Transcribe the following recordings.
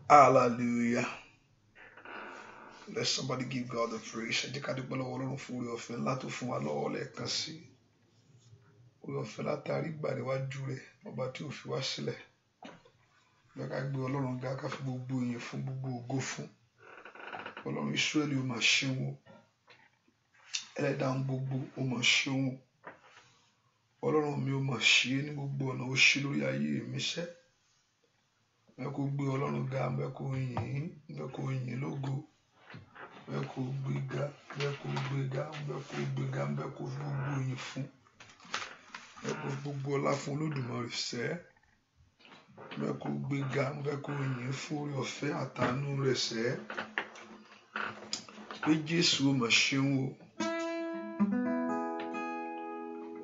Hallelujah. Let somebody give God the praise. Ẹ jẹ́ ká dúpẹ́ lọ́wọ́ Ọlọ́run fún oore ọ̀fẹ́ ńlá tó fún wa lọ́wọ́ lẹ́ẹ̀kan sí. Oore ọ̀fẹ́ látàrí gbà níwájú rẹ̀, ọba tí ò fi wá sílẹ̀. Bẹ́ẹ̀ ká gbé Ọlọ́run ga, ká fi gbogbo ìyìn fún, gbogbo ògo fún. Ọlọ́run Ísírẹ́lì ó máa ṣeun o. Ẹlẹ́dàá gbogbo ó máa ṣeun o. Ọlọ́run mi ó máa ṣe é ní gbogbo ọ̀nà, ó ṣe lórí ayé mi sẹ́. Bẹ́ẹ̀ kó gbé Ọlọ́run ga, bẹ́ẹ̀ kó yìn, bẹ́ẹ̀ kó yìn lógo. Bẹ́ẹ̀ kó gbéga, bẹ́ẹ̀ kó gbéga, bẹ́ẹ̀ kó gbéga, bẹ́ẹ̀ kó fi gbogbo ìyìn fún. Bẹ́ẹ̀ kó gbogbo ọlá fún Olódùmarè sẹ́. Bẹ́ẹ̀ kó gbéga, bẹ́ẹ̀ kó yìn fún oore ọ̀fẹ́ àtàánú rẹ̀ sẹ́. Pé Jésù ó máa ṣeun o.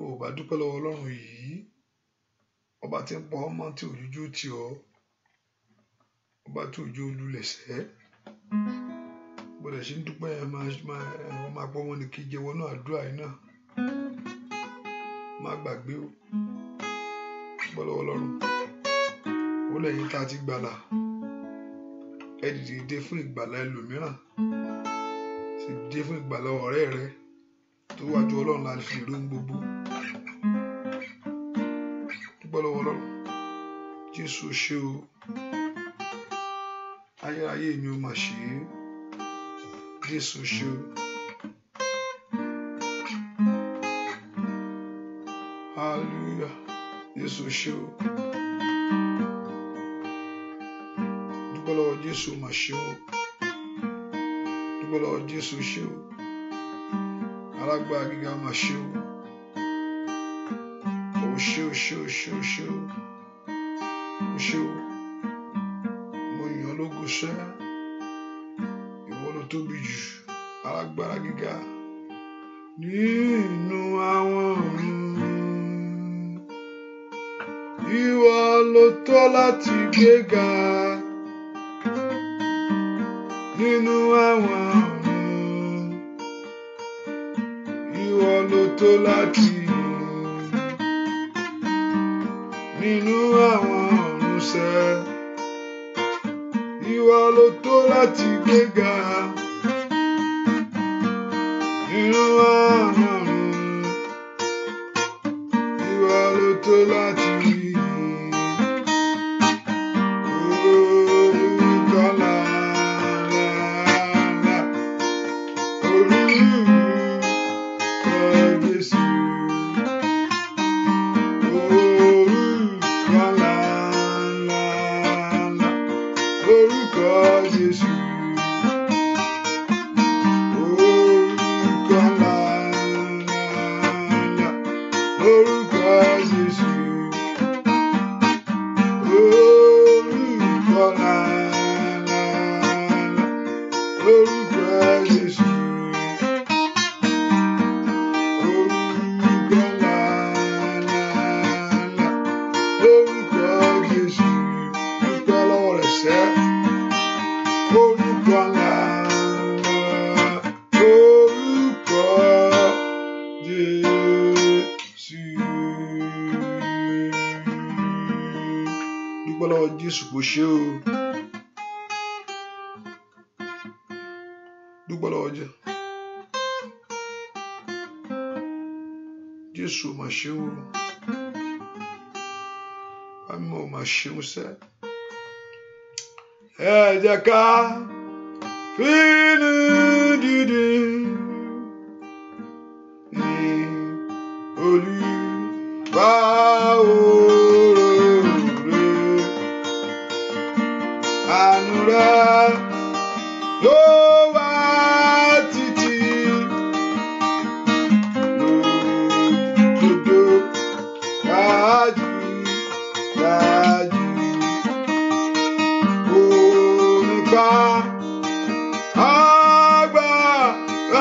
Ó bá dúpẹ́ lọ́wọ́ Ọlọ́run yìí, ọba tí ń pa ọmọ tí òjújú tì ọ́, ọba tí òjò olúlẹ̀ sẹ́. Bọ́dẹ̀ ṣe ń dúpẹ́ ẹ máa pọ́ wọn ní kí jẹ́wọ́ náà àdúrà yìí náà. Má gbàgbé o. Dúpẹ́ lọ́wọ́ Ọlọ́run. Ó lẹ́yìn tá a ti gbàlà. Ẹ dìde fún ìgbàlà ẹlòmíràn. Sì dìde fún ìgbàlà ọ̀rẹ́ rẹ tó wájú Ọlọ́run láti fi ìró gbogbo. Dúpẹ́ lọ́wọ́ Ọlọ́run. Jésù ṣe o. Ayérayé mi ó máa ṣe é. Jésù ṣe o. Hallelujah. Jésù ṣe o. Dúpẹ́ lọ́wọ́ Jésù ó máa ṣe o. Dúpẹ́ lọ́wọ́ Jésù ṣe o. Alágbára gíga máa ṣe o. Ó ṣe o, ṣe o, ṣe o, ṣe o. Ó ṣe o. Mo yìn ọ́ lógo sẹ́. Ìwọ ló tóbi jù. Alágbára gíga nínú àwọn ọ̀run. Ìwọ ló tọ́ láti gbéga nínú àwọn ọ̀run. Ìwọ ló tọ́ láti nínú àwọn ọ̀run sẹ́. Ìwọ ló tọ́ láti gbéga nínú àwọn ọ̀run. Ìwọ ló tọ́ láti Jésù kò ṣe o. Dúpẹ́ lọ́wọ́ Jésù máa ṣe o. Àmọ́ máa ṣe o sẹ́. Ẹ jẹ́ ká fínú dídùn ní Olúwa o. Àánú rẹ̀ ló wà títí lódodo dájú kò nípa agbára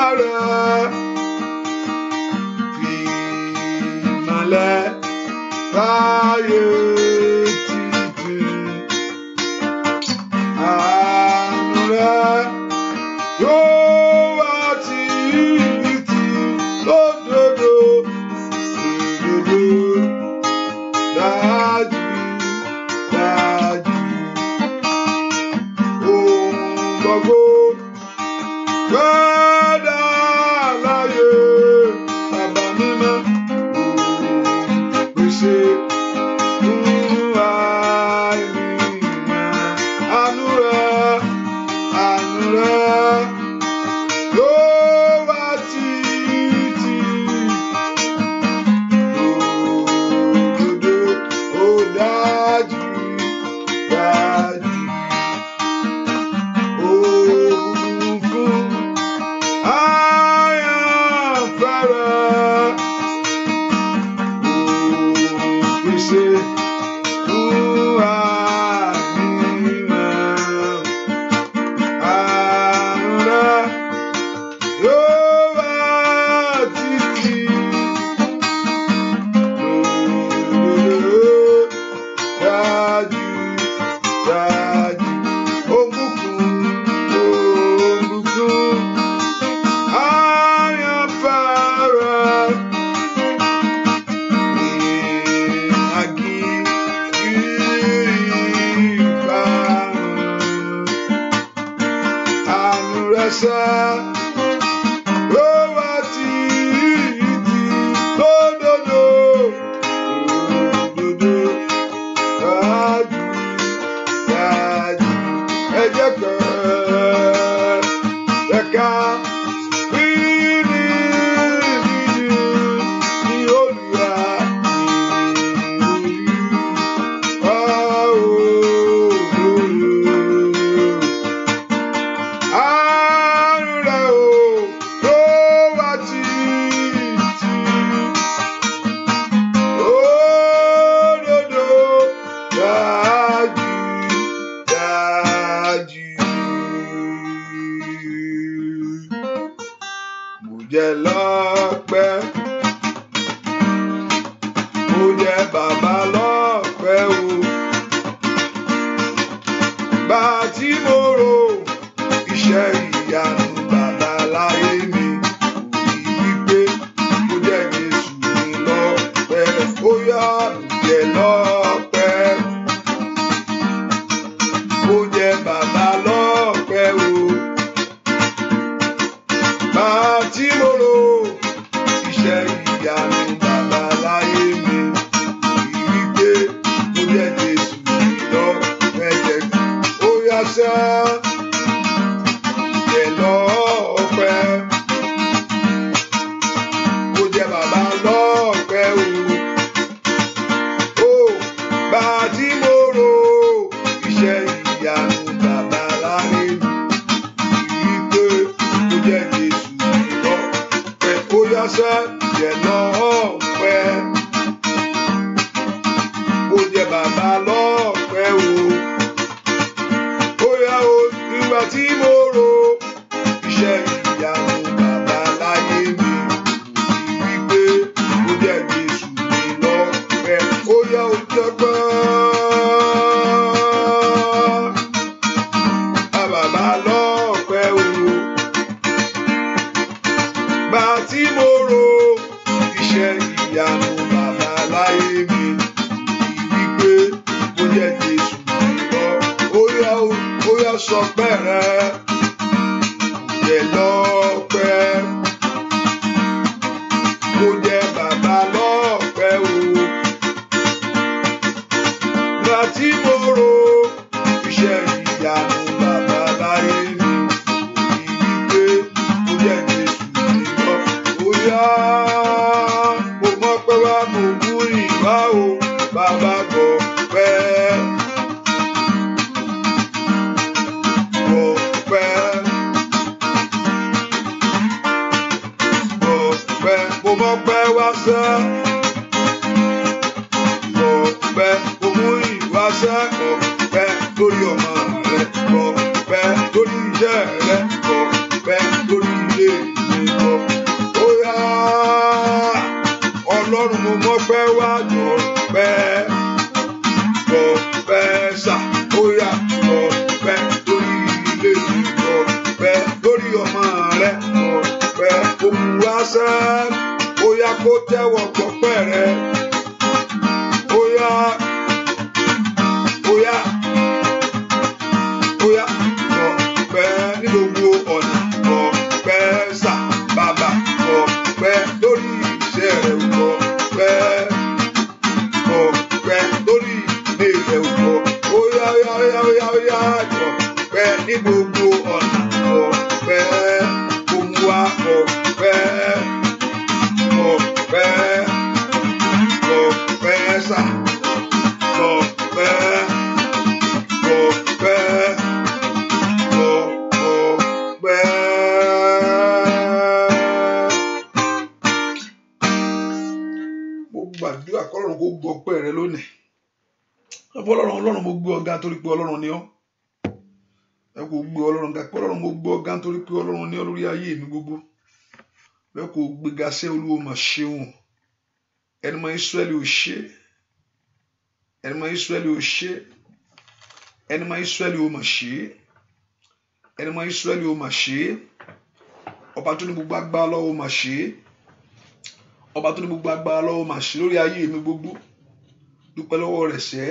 jẹ́ lọ́pẹ́, ó jẹ́ bàbá lọ́pẹ́ o. Bá tí mo rò iṣẹ́ ìyanu bàbá láyé mi, wípé ó jẹ́ Jésù mi lọ́pẹ́, ó yá jẹ́ lọ́pẹ́, ó jẹ́ bàbá lọ́pẹ́ o. Bá tí mo rò iṣẹ́ ìyanu bàbá láyé mi, wípé ó jẹ́ Jésù mi lọ́pẹ́, ó yá sá jẹ́ lọ́pẹ́, ó jẹ́ bàbá lọ́pẹ́ o. Ó bá tí mo rò iṣẹ́ ìyanu bàbá láyé mi, wípé ó jẹ́ Jésù mi lọ́pẹ́, ó yá sá jẹ́ lọ́pẹ́, ó jẹ́ bàbá lọ́pẹ́ o. Ó yá o nígbà tí mo rò iṣẹ́ ìyanu bàbá láyé mi, wípé ó jẹ́ Jésù mi lọ́pẹ́, ó yá o jọgbọ́n. Bàbá lọ́pẹ́ o. Bá tí mo rò iṣẹ́ ìyanu bàbá láyé mi, wípé ó jẹ́ Jésù mi lọ. Ó yá sọpẹ́ rẹ, jẹ́ lọ́pẹ́, ó jẹ́ bàbá lọ́pẹ́ o. Bá tí mo rò iṣẹ́ ìyanu bàbá láyé mi, wípé ó jẹ́ Jésù mi lọ. Ó yá mo mọ̀ pé wá mo mú ìwá o, bàbá bọ̀ pẹ́. Mo mọ̀ pé wá sẹ́, ọpẹ́ mo mú ìwá sẹ́, ọpẹ́ lórí ọmọ rẹ, ọpẹ́ lórí iṣẹ́ rẹ, ọpẹ́ lórí ilé mi lọ. Ó yá Ọlọ́run mo mọ̀ pé wá ọpẹ́, ọpẹ́ sà, ó yá ọpẹ́ lórí ilé mi, ọpẹ́ lórí ọmọ rẹ, ọpẹ́ mo mú wá sẹ́. Ó yá kó tẹ́wọ́ gbọ́pẹ́ rẹ. Ó yá, ó yá, ó yá, ọpẹ́ ní gbogbo ọ̀nà, ọpẹ́ sà bàbá, ọpẹ́ lórí iṣẹ́ rẹ, ọpẹ́, ọpẹ́ lórí ilé rẹ, ó yá, ó yá, ó yá, ó yá, ó yá, ọpẹ́ ní gbogbo ọ̀nà, ọpẹ́ kò mú wá, ọpẹ́. Ọpẹ́, ọpẹ́ sà, ọpẹ́, ọpẹ́, ọpẹ́. Mo gbàdúrà k'Ọlọ́run kó gbọ́ ọpẹ́ rẹ lónìí. Ọlọ́run mo gbé ọ̀gá torí pé Ọlọ́run ni ọ́. Ẹ kò gbé Ọlọ́run ga pé Ọlọ́run mo gbé ọ̀gá torí pé Ọlọ́run ni ọ́ lórí ayé mi gbogbo. Bẹ́ẹ̀ kò gbéga sí Olúwa mà ṣeun. Ẹni mọ Ísírẹ́lì ò ṣe, ẹni mọ Ísírẹ́lì ò ṣe, ẹni mọ Ísírẹ́lì ò mà ṣe, ẹni mọ Ísírẹ́lì ò mà ṣe. Ọba tó ní gbogbo agbára lọ́wọ́ mà ṣe, ọba tó ní gbogbo agbára lọ́wọ́ mà ṣe lórí ayé mi gbogbo. Dúpẹ́ lọ́wọ́ rẹ̀ sẹ́,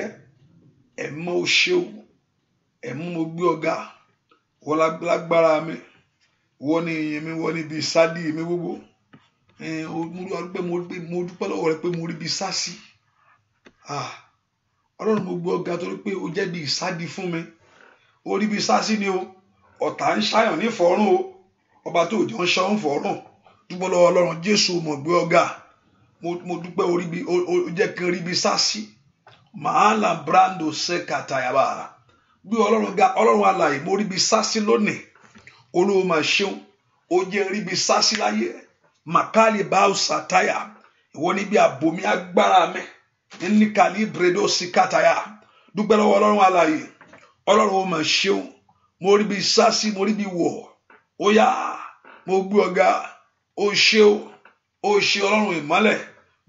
ẹ̀mọ́ ò ṣe o, ẹ̀mú mo gbé ọ̀gá, wọ́n lágbára mi, wọ́n ní ìyẹn mi, wọ́n ní ibi ìsádi mi gbogbo. Mo dúpẹ́ lọ́wọ́ rẹ pé mo rí ibi sásí. Ọlọ́run mo gbé ọ̀gá torí pé o jẹ́ bí ìsádi fún mi. O rí ibi sásí ni o, ọ̀tá ń ṣàyàn ní fọ́rùn o, ọba tó jọ ń ṣọ́ ń fọ́rùn. Dúpẹ́ lọ́wọ́ Ọlọ́run Jésù mo gbé ọ̀gá. Mo dúpẹ́ o jẹ́ kí n rí ibi sásí. Màálà brando ṣe kàtàyàbá. Bí Ọlọ́run ga, Ọlọ́run alààyè, mo rí ibi sásí lónìí. Olúwa mà ṣeun, ó jẹ́ rí ibi sásí láyé. Makali báwo sàtáyà, ìwọ níbi àbòmí agbára mi. Ní kàlí bredo sí kàtàyà. Dúpẹ́ lọ́wọ́ Ọlọ́run alààyè. Ọlọ́run ó mà ṣeun, mo rí ibi sásí, mo rí ibi wọ̀. Ó yá, mo gbé ọ̀gá. ó ṣé Ọlọ́run ìmọ́lẹ̀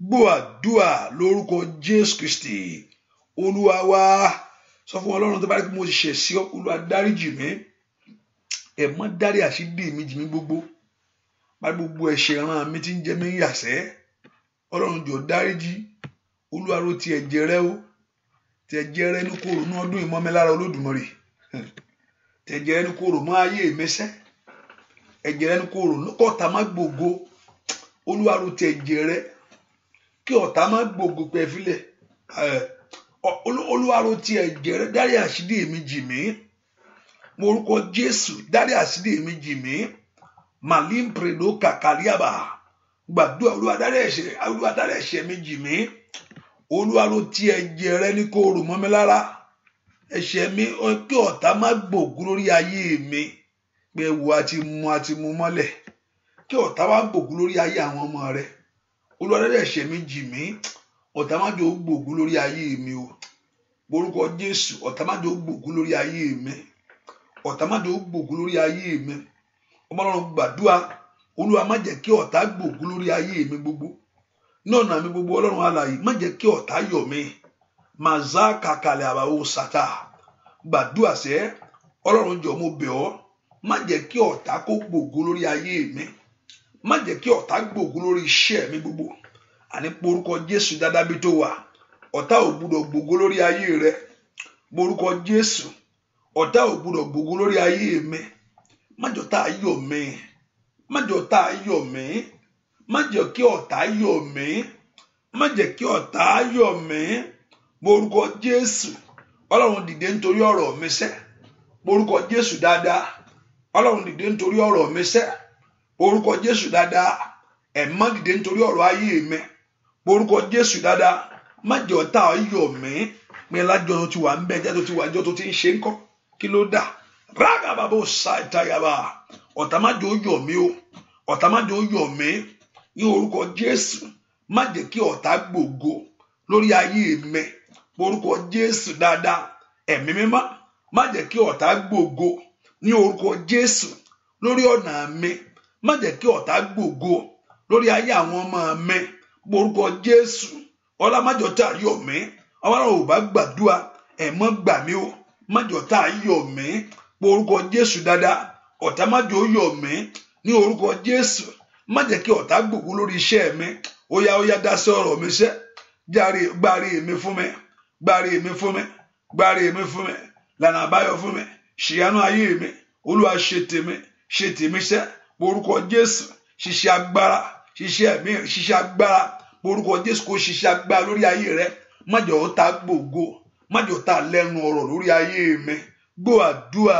gbọ́ àdúà lórúkọ Jésù Kristi Olúwa wa. Sọ fún Ọlọ́run tó bá rí pé mo ṣẹ̀ sí ọ, Olúwa dáríjì mi, ẹ má dárí àṣírí mi jì mí gbogbo, bá gbogbo ẹ̀ṣẹ̀ ran mi tí ń jẹ mí yàsẹ́, Ọlọ́run jọ̀ọ́ dáríjì. Olúwa ro ti ẹ̀jẹ̀ rẹ o, ti ẹ̀jẹ̀ rẹ ní kòrò ní ọdún ìmọ̀ mi lára Olódùmarè, ti ẹ̀jẹ̀ rẹ ní kòrò mọ́ ayé mi sẹ́, ẹ̀jẹ̀ rẹ ní kòrò kọ́ta má gbògo. Olúwa ro ti ẹ̀jẹ̀ rẹ kí ọ̀tá má gbògo pẹ̀fílẹ̀. Olúwa ro ti ẹ̀jẹ̀ rẹ dárí àṣírí mi jì mí, mo orúkọ Jésù dárí àṣírí mi jì mí. Malim predo kakaliaba gbàdúrà Olúwa dárí ẹ̀ṣẹ̀ mi jì mí. Olúwa ro ti ẹ̀jẹ̀ rẹ ní kòrò mọ́ mi lára, ẹ̀ṣẹ̀ mi kí ọ̀tá má gbògo lórí ayé mi, pé wo àti mú mọ́lẹ̀, kí ọ̀tá má gbògo lórí ayé àwọn ọmọ rẹ. Olúwa dárí ẹ̀ṣẹ̀ mi jì mí, ọ̀tá má jẹ́ ó gbògo lórí ayé mi o. Orúkọ Jésù, ọ̀tá má jẹ́ ó gbògo lórí ayé mi, ọ̀tá má jẹ́ ó gbògo lórí ayé mi. Ọmọ Ọlọ́run gbàdúrà Olúwa má jẹ́ kí ọ̀tá gbògo lórí ayé mi gbogbo, náà mi gbogbo. Ọlọ́run alààyè má jẹ́ kí ọ̀tá yọ̀ mí. Màzá kàkàlẹ̀ àbáwò sátà gbàdúrà sẹ́ Ọlọ́run jọ̀ọ́ mo bẹ̀ ọ́, má jẹ́ kí ọ̀tá kó gbògo lórí ayé mi, má jẹ́ kí ọ̀tá gbògo lórí iṣẹ́ mi gbogbo. Àní porúkọ Jésù dáadáa bí tó wà, ọ̀tá ò gbúdọ̀ gbògo lórí ayé rẹ. Porúkọ Jésù, ọ̀tá ò gbúdọ̀ gbògo lórí ayé mi. Má jẹ́ ọ̀tá yọ̀ mí, má jẹ́ ọ̀tá yọ̀ mí, má jẹ́ kí ọ̀tá yọ̀ mí, má jẹ́ kí ọ̀tá yọ̀ mí. Porúkọ Jésù, Ọlọ́run dìde nítorí ọ̀rọ̀ mi sẹ́. Porúkọ Jésù dáadáa, Ọlọ́run dìde nítorí ọ̀rọ̀ mi sẹ́. Porúkọ Jésù dáadáa, ẹ̀mọ́ dìde nítorí ọ̀rọ̀ ayé mi. Porúkọ Jésù dáadáa, má jẹ́ ọ̀tá yọ̀ mí. Mi lájọ tó ti wà ń bẹ, jẹ́ tó ti wà jọ tó ti ń ṣe ńkọ́, kí ló dà? Rága bàbá òsà ìtayàbá, ọ̀tá má jẹ́ ó yọ̀ mí o, ọ̀tá má jẹ́ ó yọ̀ mí. Ní orúkọ Jésù, má jẹ́ kí ọ̀tá gbògo lórí ayé mi. Orúkọ Jésù dáadáa, ẹ̀mí mímọ́, má jẹ́ kí ọ̀tá gbògo ní orúkọ Jésù lórí ọ̀nà mi, má jẹ́ kí ọ̀tá gbògo lórí ayé àwọn ọmọ mi. Orúkọ Jésù, ọlá má jẹ́ ọ̀tá yọ̀ mí. Àwọn ará ò bá gbàdúrà, ẹ̀mọ́ gbà mí o, má jẹ́ ọ̀tá yọ̀ mí. Orúkọ Jésù dáadáa, ọ̀tá má jẹ́ ó yọ̀ mí. Ní orúkọ Jésù, má jẹ́ kí ọ̀tá gbògo lórí iṣẹ́ mi. Ó yá dá sí ọ̀rọ̀ mi sẹ́, gbáre mi fún mi, gbáre mi fún mi, gbáre mi fún mi, lànà àbáyọ fún mi, ṣìyànú ayé mi. Olúwa ṣe tèmi sẹ́. Orúkọ Jésù, ṣiṣẹ́ agbára, ṣiṣẹ́ agbára. Orúkọ Jésù kó ṣiṣẹ́ agbára lórí ayé rẹ. Má jẹ́ ọ̀tá gbògo, má jẹ́ ọ̀tá lẹ́nu ọ̀rọ̀ lórí ayé mi. Gbọ́ àdúà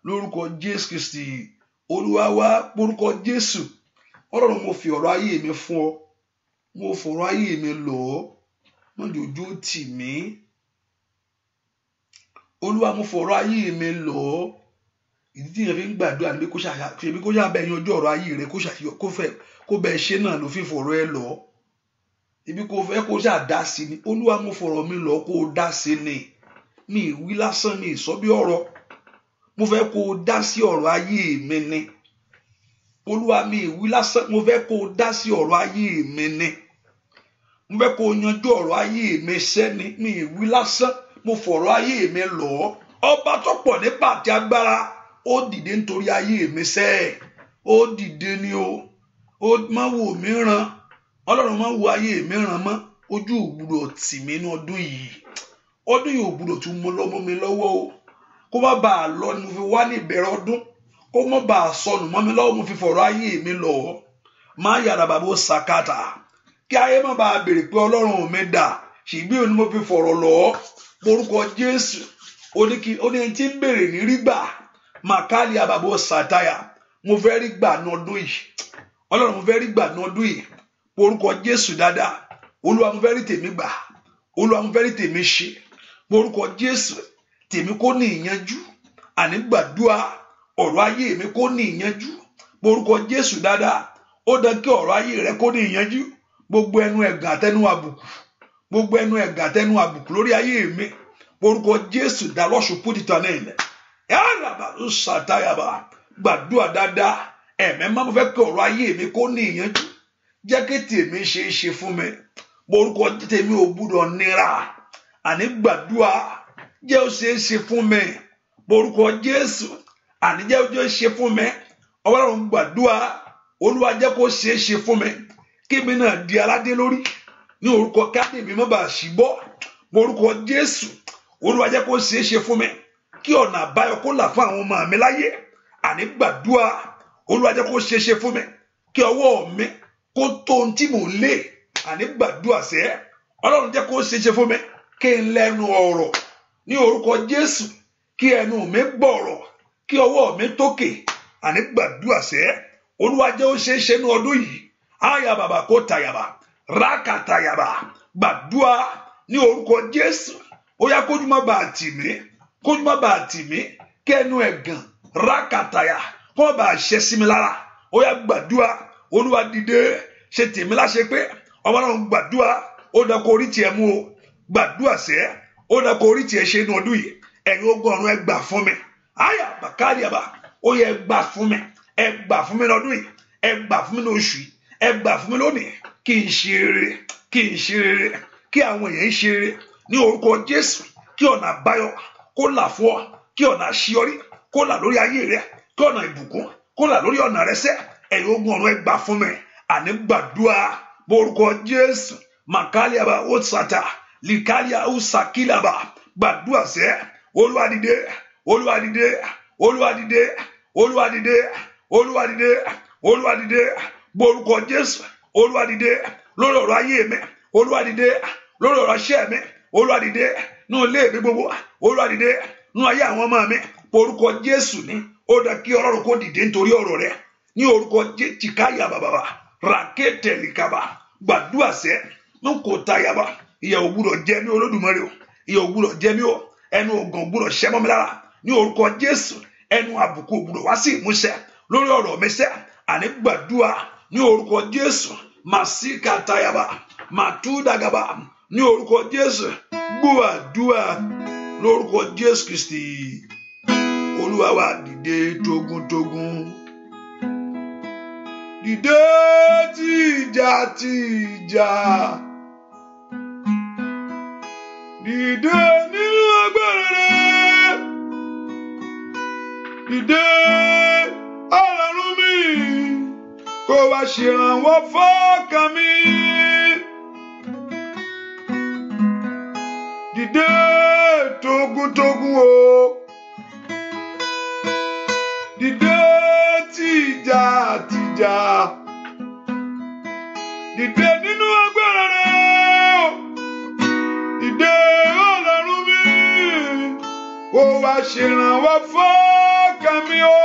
lórúkọ Jésù Kristi Olúwa wa. Orúkọ Jésù, Ọlọ́run mo fi ọ̀rọ̀ ayé mi fún ọ, mo fọ̀rọ̀ ayé mi lọ̀ ọ́, má jẹ́ ojú tì mí. Olúwa mo fọ̀rọ̀ ayé mi lọ̀ ọ́. Ìdí tí yẹn fi ń gbàdúrà ní pé kó ṣàbẹ̀ yan ọjọ́ ọ̀rọ̀ ayé rẹ, kó bẹ́ẹ̀ ṣe náà ló fi fọ̀rọ̀ ẹ lọ̀ ọ́. Ibi kò fẹ́ kó ṣáà dá sí ni. Olúwa mo fọ̀rọ̀ mi lọ̀ kó dá sí ni. Mi wí lásán, mi sọ bí ọ̀rọ̀. Mo fẹ́ kó dá sí ọ̀rọ̀ ayé mi ni. Olúwa mi wí lásán, mo fẹ́ kó dá sí ọ̀rọ̀ ayé mi ni. Mo fẹ́ kó yanjú ọ̀rọ̀ ayé mi sẹ́ni. Mi wí lásán, mo fọ̀rọ̀ ayé mi lọ̀ ọ́. Ọba tó pọ̀ nípa àti agbára, ó dìde nítorí ayé mi sẹ́. Ó dìde ni o. Ó má wò mí ràn. Ọlọ́run má wo ayé mi ràn mọ́. Ojú ò gbúdọ̀ tì mí ní ọdún yìí. Ọdún yìí ò gbúdọ̀ tún mú lọ́mọ́ mi lọ́wọ́ o. Kó má bàa lọ ni mo fi wá ní ìbẹ̀rẹ̀ ọdún. Kó má bàa sọnù mọ́ mi lọ́wọ́, mo fi fọ̀rọ̀ ayé mi lọ̀ ọ́. Má yàrá bàbá ó sàkátà. Kí ayé má bàa béèrè pé Ọlọ́run mi dà. Ṣègbé òní mo fi fọ̀rọ̀ lọ̀ ọ́. Orúkọ Jésù, ó ní ẹni tí ń béèrè ní rí gbà. Màkàlì àbàbò sàtáyà. Mo fẹ́ rí gbà ní ọdún yìí. Ọlọ́run mo fẹ́ rí gbà ní ọdún yìí. Orúkọ Jésù dáadáa. Olúwa mo fẹ́ rí tèmi gbà. Olúwa mo fẹ́ rí tèmi ṣe. Orúkọ Jésù, tèmi kó ní ìyanjú. Àní gbàdúrà ọ̀rọ̀ ayé mi kó ní ìyanjú. Orúkọ Jésù dáadáa. Ó dán kí ọ̀rọ̀ ayé rẹ kó ní ìyanjú. Gbogbo ẹnu ẹ̀gàn àtẹnu àbùkù. Gbogbo ẹnu ẹ̀gàn àtẹnu àbùkù lórí ayé mi. Orúkọ Jésù, the Lord should put it an end. Yàrá ló ṣàtàyàbà. Gbàdúrà dáadáa. ẹ̀mẹ́ má mo fẹ́ kí ọ̀rọ̀ ayé mi kó ní ìyànjú jẹ́ kí tèmi ṣe é ṣe fún mi orúkọ tèmi ò gbúdọ̀ nira àní gbàdúrà jẹ́ ó ṣe é ṣe fún mi orúkọ Jésù àní jẹ́ ó ṣe fún mi Ọlọ́run gbàdúrà Olúwa jẹ́ kó ṣe é ṣe fún mi kí mi náà di aládé lórí ní orúkọ káàdì mi má bàa ṣì bọ́ orúkọ Jésù Olúwa jẹ́ kó ṣe é ṣe fún mi kí ọ̀nà àbáyọ kó là fún àwọn ọmọ mi láyé àní gbàdúrà Olúwa jẹ́ kó ṣe é ṣe fún mi kí ọwọ́ mi kó tó ohun tí mò ń lé àní gbàdúrà sẹ́ Ọlọ́run jẹ́ kó ṣe é ṣe fún mi kí n lẹ́nu ọ̀rọ̀ ní orúkọ Jésù kí ẹnu mi gbọ̀rọ̀ kí ọwọ́ mi tókè àní gbàdúrà sẹ́ Olúwa jẹ́ ó ṣe é ṣe ní ọdún yìí àyà bàbà kó tàyàbà rákàtàyàbà gbàdúrà ní orúkọ Jésù ó yá kójú má bàa tì mí kí ẹnu ẹ̀gàn rákàtàyà kó má bàa ṣẹ sí mi lára ó yá gbàdúrà Olúwa dìde ṣe tèmi láṣẹ pé ọmọ náà ń gbàdúrà ó dá kó orí tiẹ̀ mú o gbàdúrà sẹ́ ó dá kó orí tiẹ̀ ṣe ní ọdún yìí ẹ̀yin ogun ọ̀run ẹ gbà fún mi àyà bàkàlìyàbà ó yẹ ẹ gbà fún mi lọ́dún yìí ẹ gbà fún mi lóṣù yìí ẹ gbà fún mi lónìí kí n ṣe rere kí àwọn èèyàn ṣe rere ní orúkọ Jésù kí ọ̀nà àbáyọ kó là fún ọ kí ọ̀nà àṣeyọrí kó là lórí ayé rẹ kí ọ̀nà ìbùkún kó là lórí ọ̀nà rẹ sẹ́ ẹ̀yin ogun ọ̀run ẹ gbà fún mi àní gbàdúrà borúkọ Jésù màkàlíàbà ó sàtà lìkàlíà ó sàkìlàbà gbàdúrà sẹ́ Olúwa dìde Olúwa dìde Olúwa dìde Olúwa dìde Olúwa dìde Olúwa dìde borúkọ Jésù Olúwa dìde lórí ọ̀rọ̀ ayé mi Olúwa dìde lórí ọ̀rọ̀ iṣẹ́ mi Olúwa dìde nínú ilé mi gbogbo Olúwa dìde nínú ayé àwọn ọmọ mi borúkọ Jésù ní ó dá kí Ọlọ́run kó dìde nítorí ọ̀rọ̀ rẹ ní orúkọ jìkáyà bàbà ràkẹ́tẹ̀lìkàbà gbàdúrà sẹ́ ní kò tayàbà ìyà ò gbúdọ̀ jẹ mí Olódùmarè o ìyà ò gbúdọ̀ jẹ mí o ẹnu ògàn ò gbúdọ̀ ṣẹ́ mọ́ mi lára ní orúkọ Jésù ẹnu àbùkù ò gbúdọ̀ wá sí ìmúṣẹ lórí ọ̀rọ̀ mi sẹ́ àní gbàdúrà ní orúkọ Jésù màsíkà tayàbà màtúdàgàbà ní orúkọ Jésù gbúàdúà lórúkọ Jésù Kristi Olúwa wa dìde tógúntógún dìde tìjà dìde nínú agbára rẹ dìde Ọlọ́run mi kó wá ṣèrànwọ́ fọ́kàn mi dìde tógúntógún o dìde tìjà dìde nínú agbára rẹ dìde Ọlọ́run mi kó wá ṣèrànwọ́ fọ́kàn mi o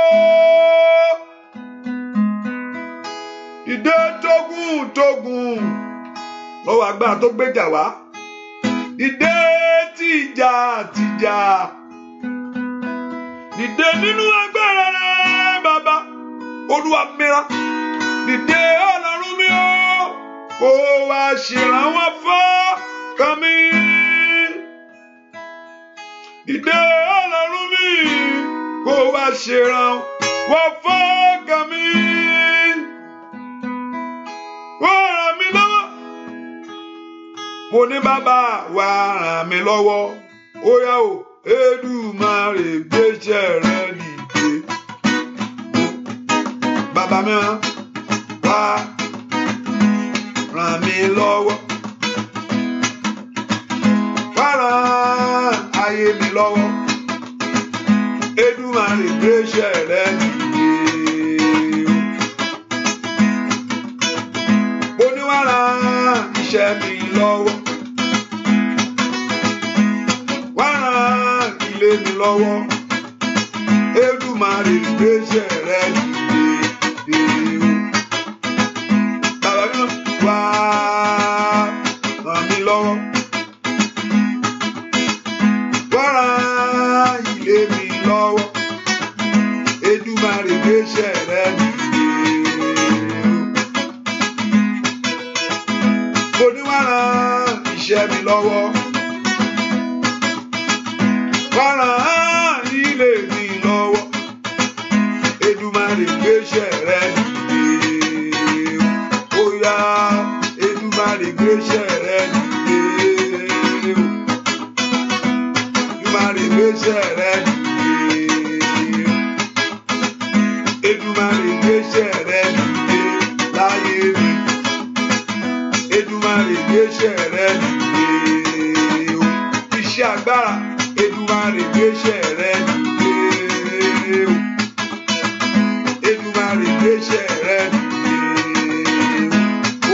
dìde tógúntógún lọ́wọ́ agbára tó gbéjà wá dìde tìjà dìde nínú agbára rẹ bàbá Olúwa mìíràn dìde Ọlọ́run mi o kó wá ṣèrànwọ́ fọ́kàn mi dìde Ọlọ́run mi kó wá ṣèrànwọ́ fọ́kàn mi wá ràn mí lọ́wọ́ mo ní bàbá wá ràn mí lọ́wọ́ ó yá o Èdùmàrè gbéṣẹ́ rẹ dìde bàbá mi wá ràn mí lọ́wọ́ wá ràn ayé mi lọ́wọ́ Èdùmàrè gbéṣẹ́ rẹ dìde mo ní wá ràn iṣẹ́ mi lọ́wọ́ wá ràn ilé mi lọ́wọ́ Èdùmàrè gbéṣẹ́ rẹ dìde bàbá mi wá ràn mí lọ́wọ́ wá ràn ilé mi lọ́wọ́ Èdùmàrè gbéṣẹ́ rẹ dìde mo ní wá ràn iṣẹ́ mi lọ́wọ́ wá ràn ilé mi lọ́wọ́ Èdùmàrè gbéṣẹ́ rẹ gbéṣẹ́ rẹ dìde. Èdùmàrè gbéṣẹ́ rẹ dìde. Èdùmàrè gbéṣẹ́ rẹ dìde láyé mi. Èdùmàrè gbéṣẹ́ rẹ dìde. Iṣẹ́ agbára. Èdùmàrè gbéṣẹ́ rẹ dìde. Èdùmàrè gbéṣẹ́ rẹ dìde.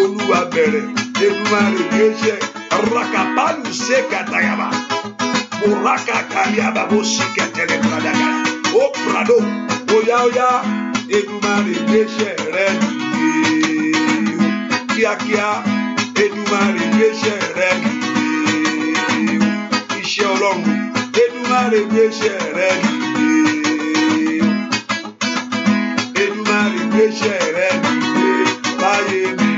Olúwa bẹ̀rẹ̀. Èdùmàrè gbéṣẹ́. Rakabalu sekatayaba. Moraka kaliaba bo sikatele bradagara. O prado. Oya oya. Èdùmàrè gbéṣẹ́ rẹ dìde. Kíákíá. Èdùmàrè gbéṣẹ́ rẹ dìde. Iṣẹ́ Ọlọ́run. Èdùmàrè gbéṣẹ́ rẹ dìde. Èdùmàrè gbéṣẹ́ rẹ dìde láyé mi.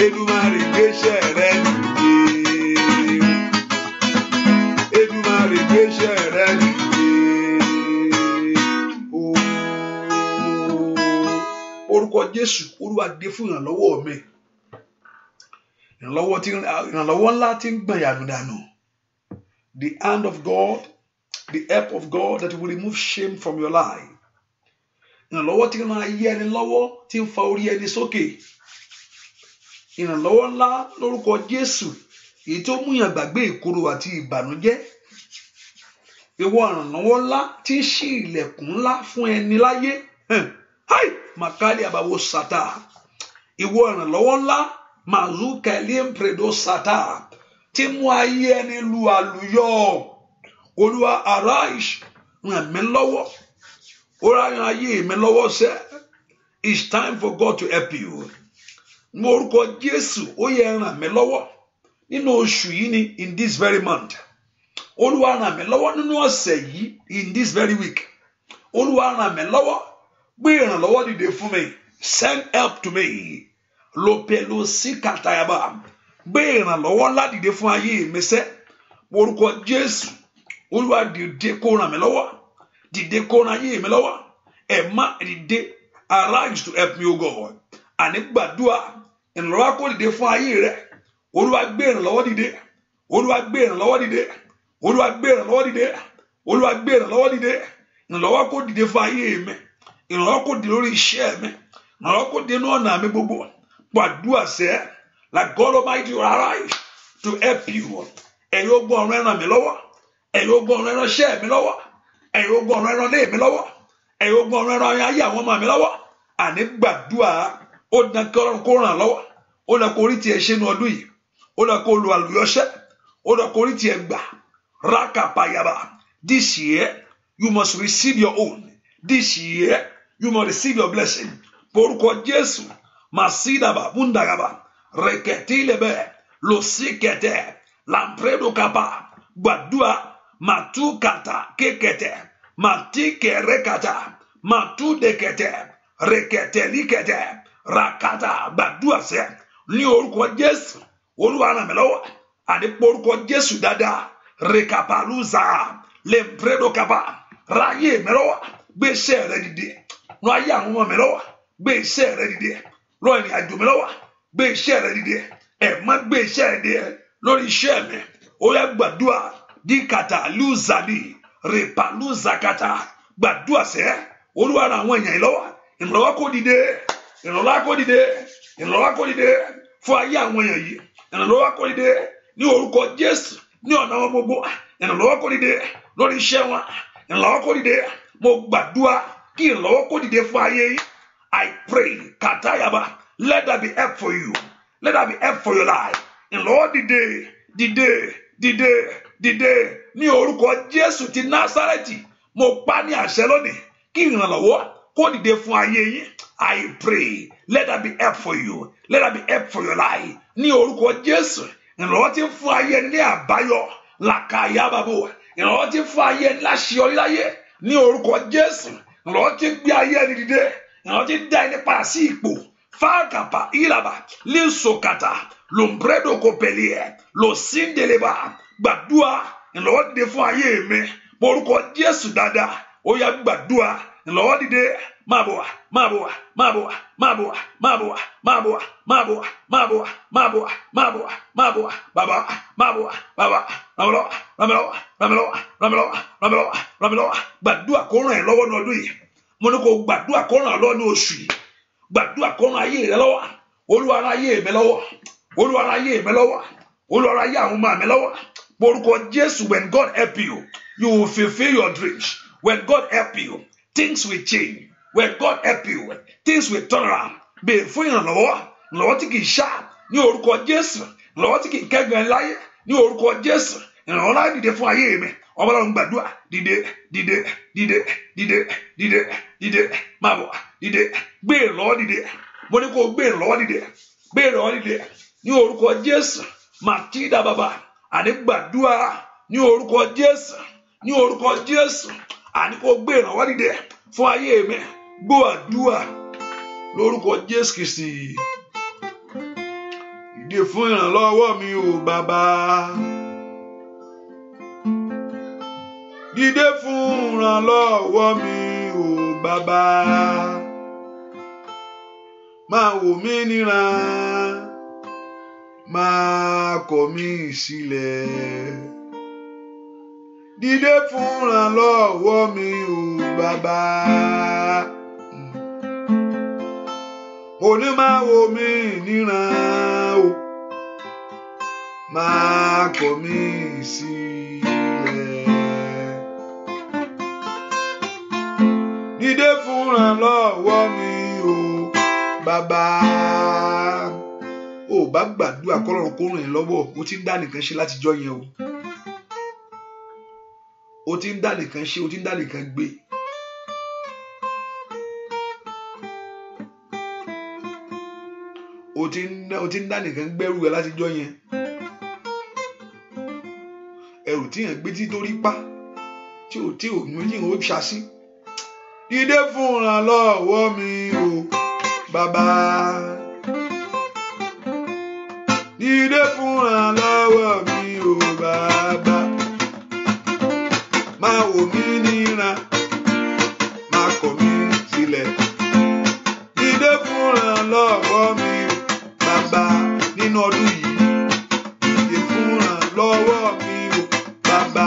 Èdùmàrè gbéṣẹ́ rẹ dìde. Èdùmàrè gbéṣẹ́ rẹ dìde. Orúkọ Jésù, Olúwa dé fún ìrànlọ́wọ́ mi. Ìrànlọ́wọ́ ńlá tí ń gbọ̀n yànú dànù. The hand of God, the help of God that will remove shame from your life. Ìrànlọ́wọ́ tí ń ran ayé ẹni lọ́wọ́, tí ń fa orí ẹni sókè. Ìrànlọ́wọ́ ńlá lórúkọ Jésù, èyí tó mú yàn gbàgbé ìkorò àti ìbànújẹ́. Ìwọ ìrànlọ́wọ́ ńlá tí ń ṣí ilẹ̀kùn ńlá fún ẹni láyé. Hai! Makali abawo sata. Ìwọ ìrànlọ́wọ́ ńlá, Mazuka liempredo sata. Tí mú ayé ẹni lu àlùyọ. Olúwa arise, ràn mí lọ́wọ́. Ó rán ayé mi lọ́wọ́ sẹ́. It's time for God to help you. Ní orúkọ Jésù, ó yẹ ràn mí lọ́wọ́. Nínú oṣù yìí ni, in this very month. Olúwa ràn mí lọ́wọ́ nínú ọ̀sẹ̀ yìí, in this very week. Olúwa ràn mí lọ́wọ́. Gbé ìrànlọ́wọ́ dìde fún mi. Send help to me. Lopelo sikatayaba. Gbé ìrànlọ́wọ́ ńlá dìde fún ayé mi sẹ́. Orúkọ Jésù. Olúwa dìde kó ràn mí lọ́wọ́. Dìde kó ràn ayé mi lọ́wọ́. Ẹ má dìde. Arise to help me, O God. Àní gbàdúrà. Ìrànlọ́wọ́ kó dìde fún ayé rẹ. Olúwa gbé ìrànlọ́wọ́ dìde. Olúwa gbé ìrànlọ́wọ́ dìde. Olúwa gbé ìrànlọ́wọ́ dìde. Olúwa gbé ìrànlọ́wọ́ dìde. Ìrànlọ́wọ́ kó dìde fún ayé mi. Ìrànlọ́wọ́ kó dìde lórí iṣẹ́ mi. Ìrànlọ́wọ́ kó dìde ní ọ̀nà mi gbogbo. Gbàdúrà sẹ́. Like God Almighty will arise to help you. Ẹ̀yin ogun ọ̀run ẹ ràn mí lọ́wọ́. Ẹ̀yin ogun ọ̀run ẹ ràn iṣẹ́ mi lọ́wọ́. Ẹ̀yin ogun ọ̀run ẹ ràn ilé mi lọ́wọ́. Ẹ̀yin ogun ọ̀run ẹ ràn ayé àwọn ọmọ mi lọ́wọ́. Àní gbàdúrà. Ó dán kí Ọlọ́run kó ràn lọ́wọ́. Ó dán kó rí tiẹ̀ ṣe ní ọdún yìí. Ó dán kó lu àlùyọṣẹ́. Ó dán kó rí tiẹ̀ gbà. Rakapayaba. This year you must receive your own. This year you must receive your blessing. Porúkọ Jésù. Masidaba bundagaba. Reketilebe. Losikete. Lampredo kapa. Gbàdúrà. Matukata kekete. Matike rekata. Matudekete. Reketelikete. Rakata. Gbàdúrà sẹ́. Ní orúkọ Jésù. Olúwa ràn mí lọ́wọ́. Àní porúkọ Jésù dáadáa. Rekapaluza. Lempredo kapa. Ráyè mi lọ́wọ́. Gbé iṣẹ́ rẹ dìde. Ràn ayé àwọn ọmọ mi lọ́wọ́. Gbé iṣẹ́ rẹ dìde. Ràn ìrìn àjò mi lọ́wọ́. Gbé iṣẹ́ rẹ dìde. Ẹ má gbé iṣẹ́ rẹ dìde lórí iṣẹ́ mi. Ó yá gbàdúrà. Díkàtà lùzàdì. Rèpàlùzàkàtà. Gbàdúrà sẹ́. Olúwa ràn àwọn èèyàn yìí lọ́wọ́. Ìrànlọ́wọ́ kó dìde. Ìrànlọ́wọ́ kó dìde. Ìrànlọ́wọ́ kó dìde. Fún ayé àwọn èèyàn yìí. Ìrànlọ́wọ́ kó dìde. Ní orúkọ Jésù. Ní ọ̀nà wọn gbogbo. Ìrànlọ́wọ́ kó dìde. Lórí iṣẹ́ wọn. Ìrànlọ́wọ́ kó dìde. Mo gbàdúrà kí ìrànlọ́wọ́ kó dìde fún ayé yìí. I pray. Katayaba. Let that be help for you. Let that be help for your life. Ìrànlọ́wọ́ dìde. Dìde. Dìde. Dìde. Ní orúkọ Jésù ti Násárẹ́tì. Mo pa ní àṣẹ lónìí. Kí ìrànlọ́wọ́ kó dìde fún ayé yìí. I pray. Let that be help for you. Let that be help for your life. Ní orúkọ Jésù. Ìrànlọ́wọ́ ti fún ayé ní àbáyọ. Làkàyàbàbò. Ìrànlọ́wọ́ ti fún ayé ní láṣeyọrí láyé. Ní orúkọ Jésù. Ìrànlọ́wọ́ ti gbé ayé ẹni dìde. Ìrànlọ́wọ́ ti dá ẹni padà sí ipò. Fáàkàpà ìlàbà. Lísòkàtà. Lòmbrédò kòpèlìẹ̀. Lòsíndèlébà. Gbàdúrà. Ìrànlọ́wọ́ dìde fún ayé mi. Orúkọ Jésù dáadáa. Ó yá gbàdúrà. Ìrànlọ́wọ́ dìde. Mabua, Mabua, Mabua, Mabua, Mabua, Mabua, Mabua, Mabua, Mabua, Mabua, Mabua, Baba, Mabua, Baba, Ramelo, Ramelo, Ramelo, Ramelo, Ramelo, Ramelo, gbàdúrà kó ràn ẹ́ lọ́wọ́ ní ọdún yìí. Mo ní kó gbàdúrà kó ràn ẹ́ lọ́wọ́ ní oṣù yìí. Gbàdúrà kó ràn ayé rẹ lọ́wọ́. Olúwa ràn ayé mi lọ́wọ́. Olúwa ràn ayé mi lọ́wọ́. Olúwa ràn ayé àwọn ọmọ mi lọ́wọ́. Orúkọ Jésù, when God help you, you will fulfill your dreams. When God help you, things will change. When God help you, things will turn around. Bẹ́ẹ̀ fún ìrànlọ́wọ́, ìrànlọ́wọ́ tí kì í ṣá ní orúkọ Jésù, ìrànlọ́wọ́ tí kì í kẹ́gàn láyé ní orúkọ Jésù, ìrànlọ́wọ́ láì dìde fún ayé mi. Ọlọ́run gbàdúrà, dìde, dìde, dìde, dìde, dìde, dìde, máa bọ̀, dìde, gbé ìrànlọ́wọ́ dìde. Mo ní kó gbé ìrànlọ́wọ́ dìde, gbé ìrànlọ́wọ́ dìde ní orúkọ Jésù, Màtídà bàbá, àní gbàdúrà ní orúkọ Jésù, ní orúkọ Jésù, àní kó gbé ìrànlọ́wọ́ dìde fún ayé mi. Gbọ́ àdúrà lórúkọ Jésù Kristi. Dìde fún ìrànlọ́wọ́ mi o bàbá. Dìde fún ìrànlọ́wọ́ mi o bàbá. Máa wò mí níran, máa kọ̀ mí sílẹ̀. Dìde fún ìrànlọ́wọ́ mi o bàbá. Mo ní máa wò mí níran o, máa kọ̀ mí sílẹ̀. Dìde fún ìrànlọ́wọ́ mi o bàbá. O bá gbàdúrà kọ́lọ́run kó ràn ẹ́ lọ́wọ́, o ti ń dá nìkan ṣe látijọ́ yẹn o. O ti ń dá nìkan ṣe, o ti ń dá nìkan gbé. O ti ń dá nìkan gbẹ́rù rẹ látijọ́ yẹn. Ẹrù tí yẹn gbé tí torí pa tí ò ní ojú ìhò ṣasí. Dìde fún ìrànlọ́wọ́ mi o bàbá. Dìde fún ìrànlọ́wọ́ mi o bàbá. Máa wò mí níran, máa kọ̀ mí sílẹ̀. Dìde fún ìrànlọ́wọ́ mi o bàbá nínú ọdún yìí. Dìde fún ìrànlọ́wọ́ mi o bàbá.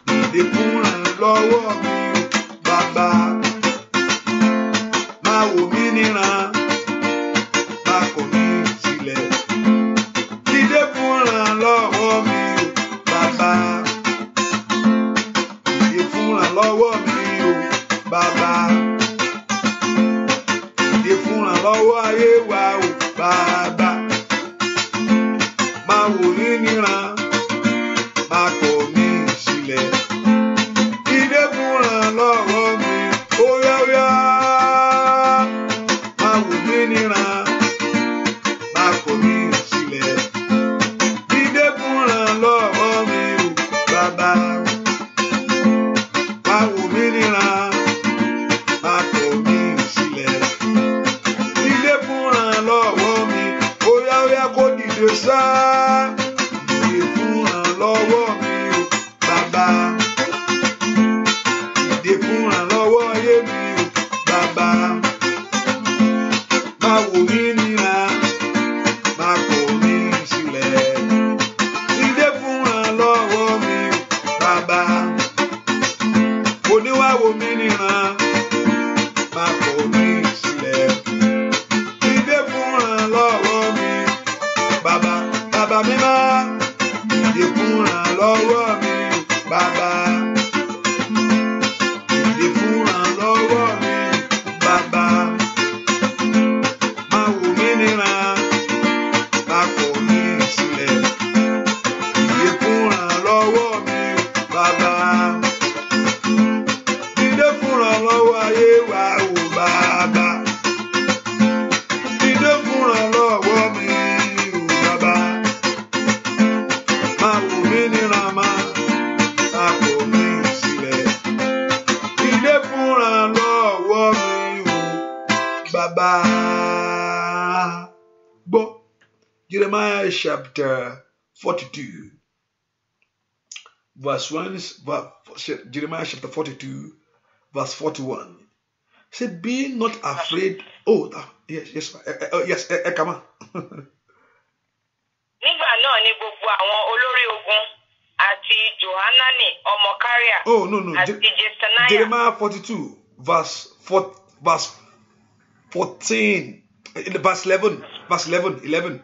Dìde fún ìrànlọ́wọ́ mi o bàbá. Máa wò mí níran, máa kọ̀ mí sílẹ̀. Dìde fún ìrànlọ́wọ́ mi o bàbá. Dìde fún ìrànlọ́wọ́ mi o bàbá. Dìde fún ìrànlọ́wọ́ ayé wa o bàbá. Máa wò mí níran, máa kọ̀ mí sílẹ̀. Dìde fún ìrànlọ́wọ́ mi óyá óyá. Máa wò mí níran, máa kọ̀ mí sílẹ̀. Dìde fún ìrànlọ́wọ́ mi o bàbá. Máa wò mí níran, máa kọ̀ mí sílẹ̀. Dìde fún ìrànlọ́wọ́ mi óyá óyá kó dìde sá. Dìde fún ìrànlọ́wọ́ mi o bàbá. Dìde fún ìrànlọ́wọ́ ayé mi o bàbá. Máa wò mí níran, máa kọ̀ mí sílẹ̀. Dìde fún ìrànlọ́wọ́ mi o bàbá. Oníwà wò mí níran, máa kọ̀ mí sílẹ̀. Dìde fún ìrànlọ́wọ́ mi bàbá. Bàbá mi máa dìde fún ìrànlọ́wọ́ mi bàbá. Dìde fún ìrànlọ́wọ́ mi bàbá. Máa wò mí níran, máa kọ̀ mí sílẹ̀. Dìde fún ìrànlọ́wọ́ mi bàbá. Dìde fún ìrànlọ́wọ́ ayé wa o bàbá. Dìde fún ìrànlọ́wọ́ mi o bàbá. Máa wò mí níran, máa kọ̀ mí sílẹ̀. Dìde fún ìrànlọ́wọ́ mi o bàbá. Gbọ́ Jeremiah chapter 42 verse 1. Jeremiah chapter 42 verse 41. Say, be not afraid. Oh, yes, come on. Nígbà náà ni gbogbo àwọn olórí ogun àti Johanani ọmọ Karea. Oh, no. Àti Jesaniah. Jeremiah 42, verse 14, verse 11.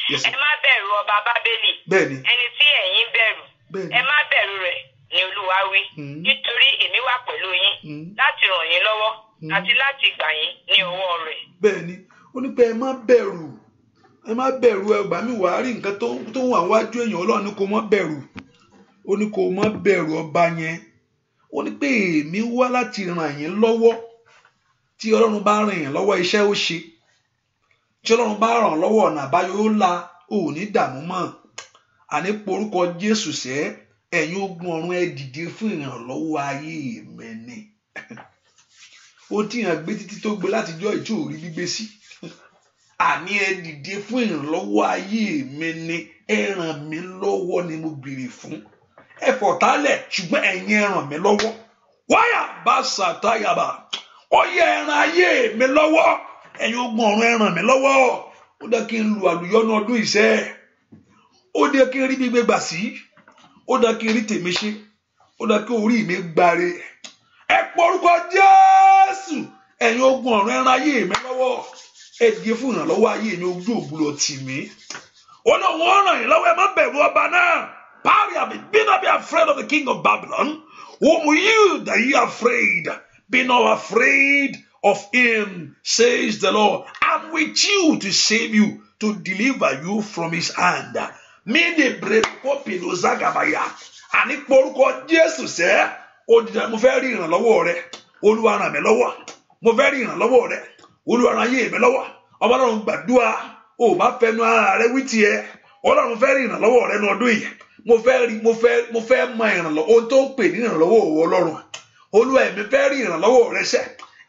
Yes. Ẹ má bẹ̀rù ọba Bábélì. Bẹ́ẹ̀ni. Ẹni tí ẹ̀yin bẹ̀rù. Bẹ́ẹ̀ni. Ẹ má bẹ̀rù rẹ̀ ni Olúwa wí. Nítorí èmi wà pẹ̀lú yín láti ràn yín lọ́wọ́ àti láti gbà yín ní ọwọ́ rẹ̀. Bẹ́ẹ̀ni, ó ní pé ẹ má bẹ̀rù. Ẹ má bẹ̀rù, ẹgbàá mi wàá rí nǹkan tó wà wájú èèyàn. Ọlọ́run ní kó má bẹ̀rù. Ó ní kó má bẹ̀rù ọba yẹn. Ó ní pé èmi wá láti ràn yín lọ́wọ́. Tí Ọlọ́run bá ràn yín lọ́wọ́, iṣẹ́ ó ṣe. Tí Ọlọ́run bá ràn lọ́wọ́, ọ̀nà àbáyọ ó la, ò ní dààmú mọ́. Àní porúkọ Jésù sẹ́, ẹ̀yin ogun ọ̀run ẹ dìde fún ìrànlọ́wọ́ ayé mi ni. Ó tí yàn gbé títí tó gbé látijọ́ ìtú òrí gbígbé sí. Àní ẹ dìde fún ìrànlọ́wọ́ ayé mi ni. Ẹ ràn mí lọ́wọ́ ni mo béèrè fún. Ẹ fọ̀tálẹ̀ ṣùgbọ́n ẹ̀yin ẹ ràn mí lọ́wọ́. Wáyà bá ṣàtàyàbà. Ó yẹ ẹ ràn ayé mi lọ́wọ́. Ẹ̀yin ogun ọ̀run ẹ ràn mí lọ́wọ́. Ó dẹ́ kí n lu àlùyọ́nú ọdún ìṣẹ́. Ó dẹ́ kí n rí gbígbé gbà sí. Ó dẹ́ kí n rí tèmi ṣe. Ó dẹ́ kí orí mi gbáre. Ẹ porúkọ Jésù. Ẹ̀yin ogun ọ̀run ẹ ràn ayé mi lọ́wọ́. Ẹ dìde fún ìrànlọ́wọ́ ayé mi, ojú ògbúlọ̀ tì mí. Ó náà wọ́n ràn yín lọ́wọ́, ẹ má bẹ̀rù ọba náà. Be not be afraid of the king of Babylon. Whom you that ye are afraid. Be not afraid of him, says the Lord. I'm with you to save you, to deliver you from his hand. Mini breko pinozagabaya. Ani porúkọ Jésù sẹ́. Ó dìde, mo fẹ́ rí ìrànlọ́wọ́ rẹ. Olúwa ràn mí lọ́wọ́. Mo fẹ́ rí ìrànlọ́wọ́ rẹ. Olúwa ràn ayé mi lọ́wọ́. Ọba Ọlọ́run gbàdúrà. Ó bá fẹnu ara rẹ wí tiẹ̀. Ọlọ́run fẹ́ rí ìrànlọ́wọ́ rẹ ní ọdún yìí. Mo fẹ́ mọ ìrànlọ́wọ́. Ohun tó ń pè ní ìrànlọ́wọ́ òwò Ọlọ́run. Olúwa èmi fẹ́ rí ìrànlọ́wọ́ rẹ sẹ́.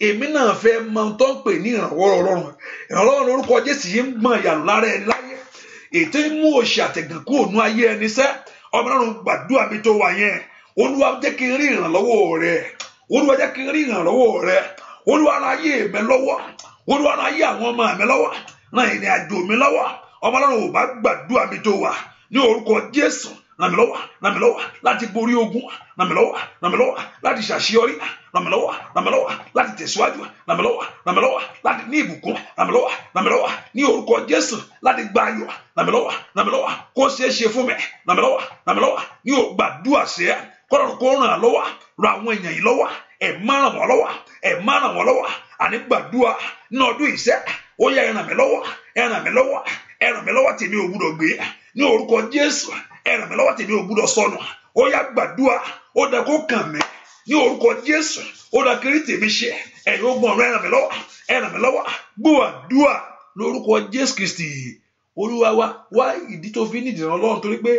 Èmi náà fẹ́ mọ ohun tó ń pè ní ìrànlọ́wọ́ Ọlọ́run. Ìrànlọ́wọ́ lórúkọ Jésù yìí ń gbọ̀n ìyànú lára ẹni láyé. Ètò ìmú òṣì àtẹ̀gàn kúrò nú ayé ẹni sẹ́. Ọba Ọlọ́run gbàdúrà mi tó wà yẹn. Olúwa jẹ́ kí n rí ìrànlọ́wọ́ rẹ. Olúwa jẹ́ kí n rí ìrànlọ́wọ́ rẹ. Olúwa ràn ayé mi lọ́wọ́. Olúwa ràn ayé àwọn ọmọ mi lọ́wọ́. Ràn ìrìn àjò mi lọ́wọ́. Ọba Ọlọ́run ò bá gbàdúrà mi tó wà ní orúkọ Jésù. Ràn mí lọ́wọ́ láti borí ogun. Ràn mí lọ́wọ́ láti ṣàṣeyọrí. Ràn mí lọ́wọ́ láti tẹ̀síwájú. Ràn mí lọ́wọ́ láti ní ìbùkún. Ràn mí lọ́wọ́ ní orúkọ Jésù láti gba ayọ̀. Ràn mí lọ́wọ́ kó ṣeé ṣe fún mi. Ràn mí lọ́wọ́ ní gbàdúrà sí ẹ. Kọ́lọ́run kó ràn án lọ́wọ́. Ràn àwọn èèyàn yìí lọ́wọ́. Ẹ má ràn wọ́n lọ́wọ́. Àní gbàdúrà ní ọdún ìṣẹ́. Ó yá ẹ ràn mí lọ́wọ́. Ẹ ràn mí lọ́wọ́ tèmi ò gbúdọ̀ gbé. Ní orúkọ Jésù. Ẹ ràn mí lọ́wọ́ tèmi ò gbúdọ̀ sọnù. Ó yá gbàdúrà. Ó dẹ kó kàn mí. Ní orúkọ Jésù. Ó dẹ kiri tèmi ṣe. Ẹ̀yin ogun ọ̀run ẹ ràn mí lọ́wọ́. Gbọ́ àdúrà lórúkọ Jésù Kristi. Olúwa wá ìdí tó fi nídìí Ọlọ́run torí pé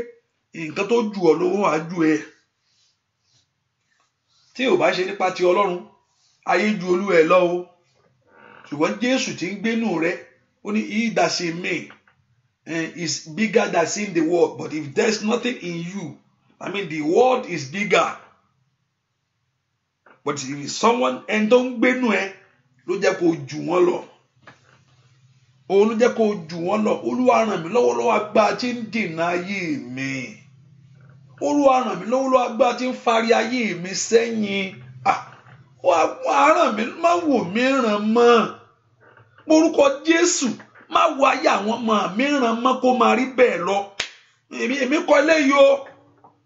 nǹkan tó jù ọ́ lówó àjú ẹ. Tí ò bá ṣe nípa ti Ọlọ́run, ayé ju Olúwa ẹ lọ o. Ṣùgbọ́n Jésù tí ń gbénú rẹ, ó ní he that's in me is bigger than in the world. But if there's nothing in you, I mean the world is bigger. But if someone ẹni tó ń gbénú ẹ ló jẹ́ kó jù wọ́n lọ. Òun ló jẹ́ kó jù wọ́n lọ. Olúwa ràn mí lọ́wọ́ agbára tí ń dènà ayé mi. Olúwa ràn mí lọ́wọ́ agbára tí ń fari ayé mi sẹ́yìn. Ràn mí, má wò mí ràn mọ́. Orúkọ Jésù, má wo ayé àwọn ọmọ mi ràn mọ́ kó máa rí bẹ́ẹ̀ lọ. Èmi kọ́ eléyìí o.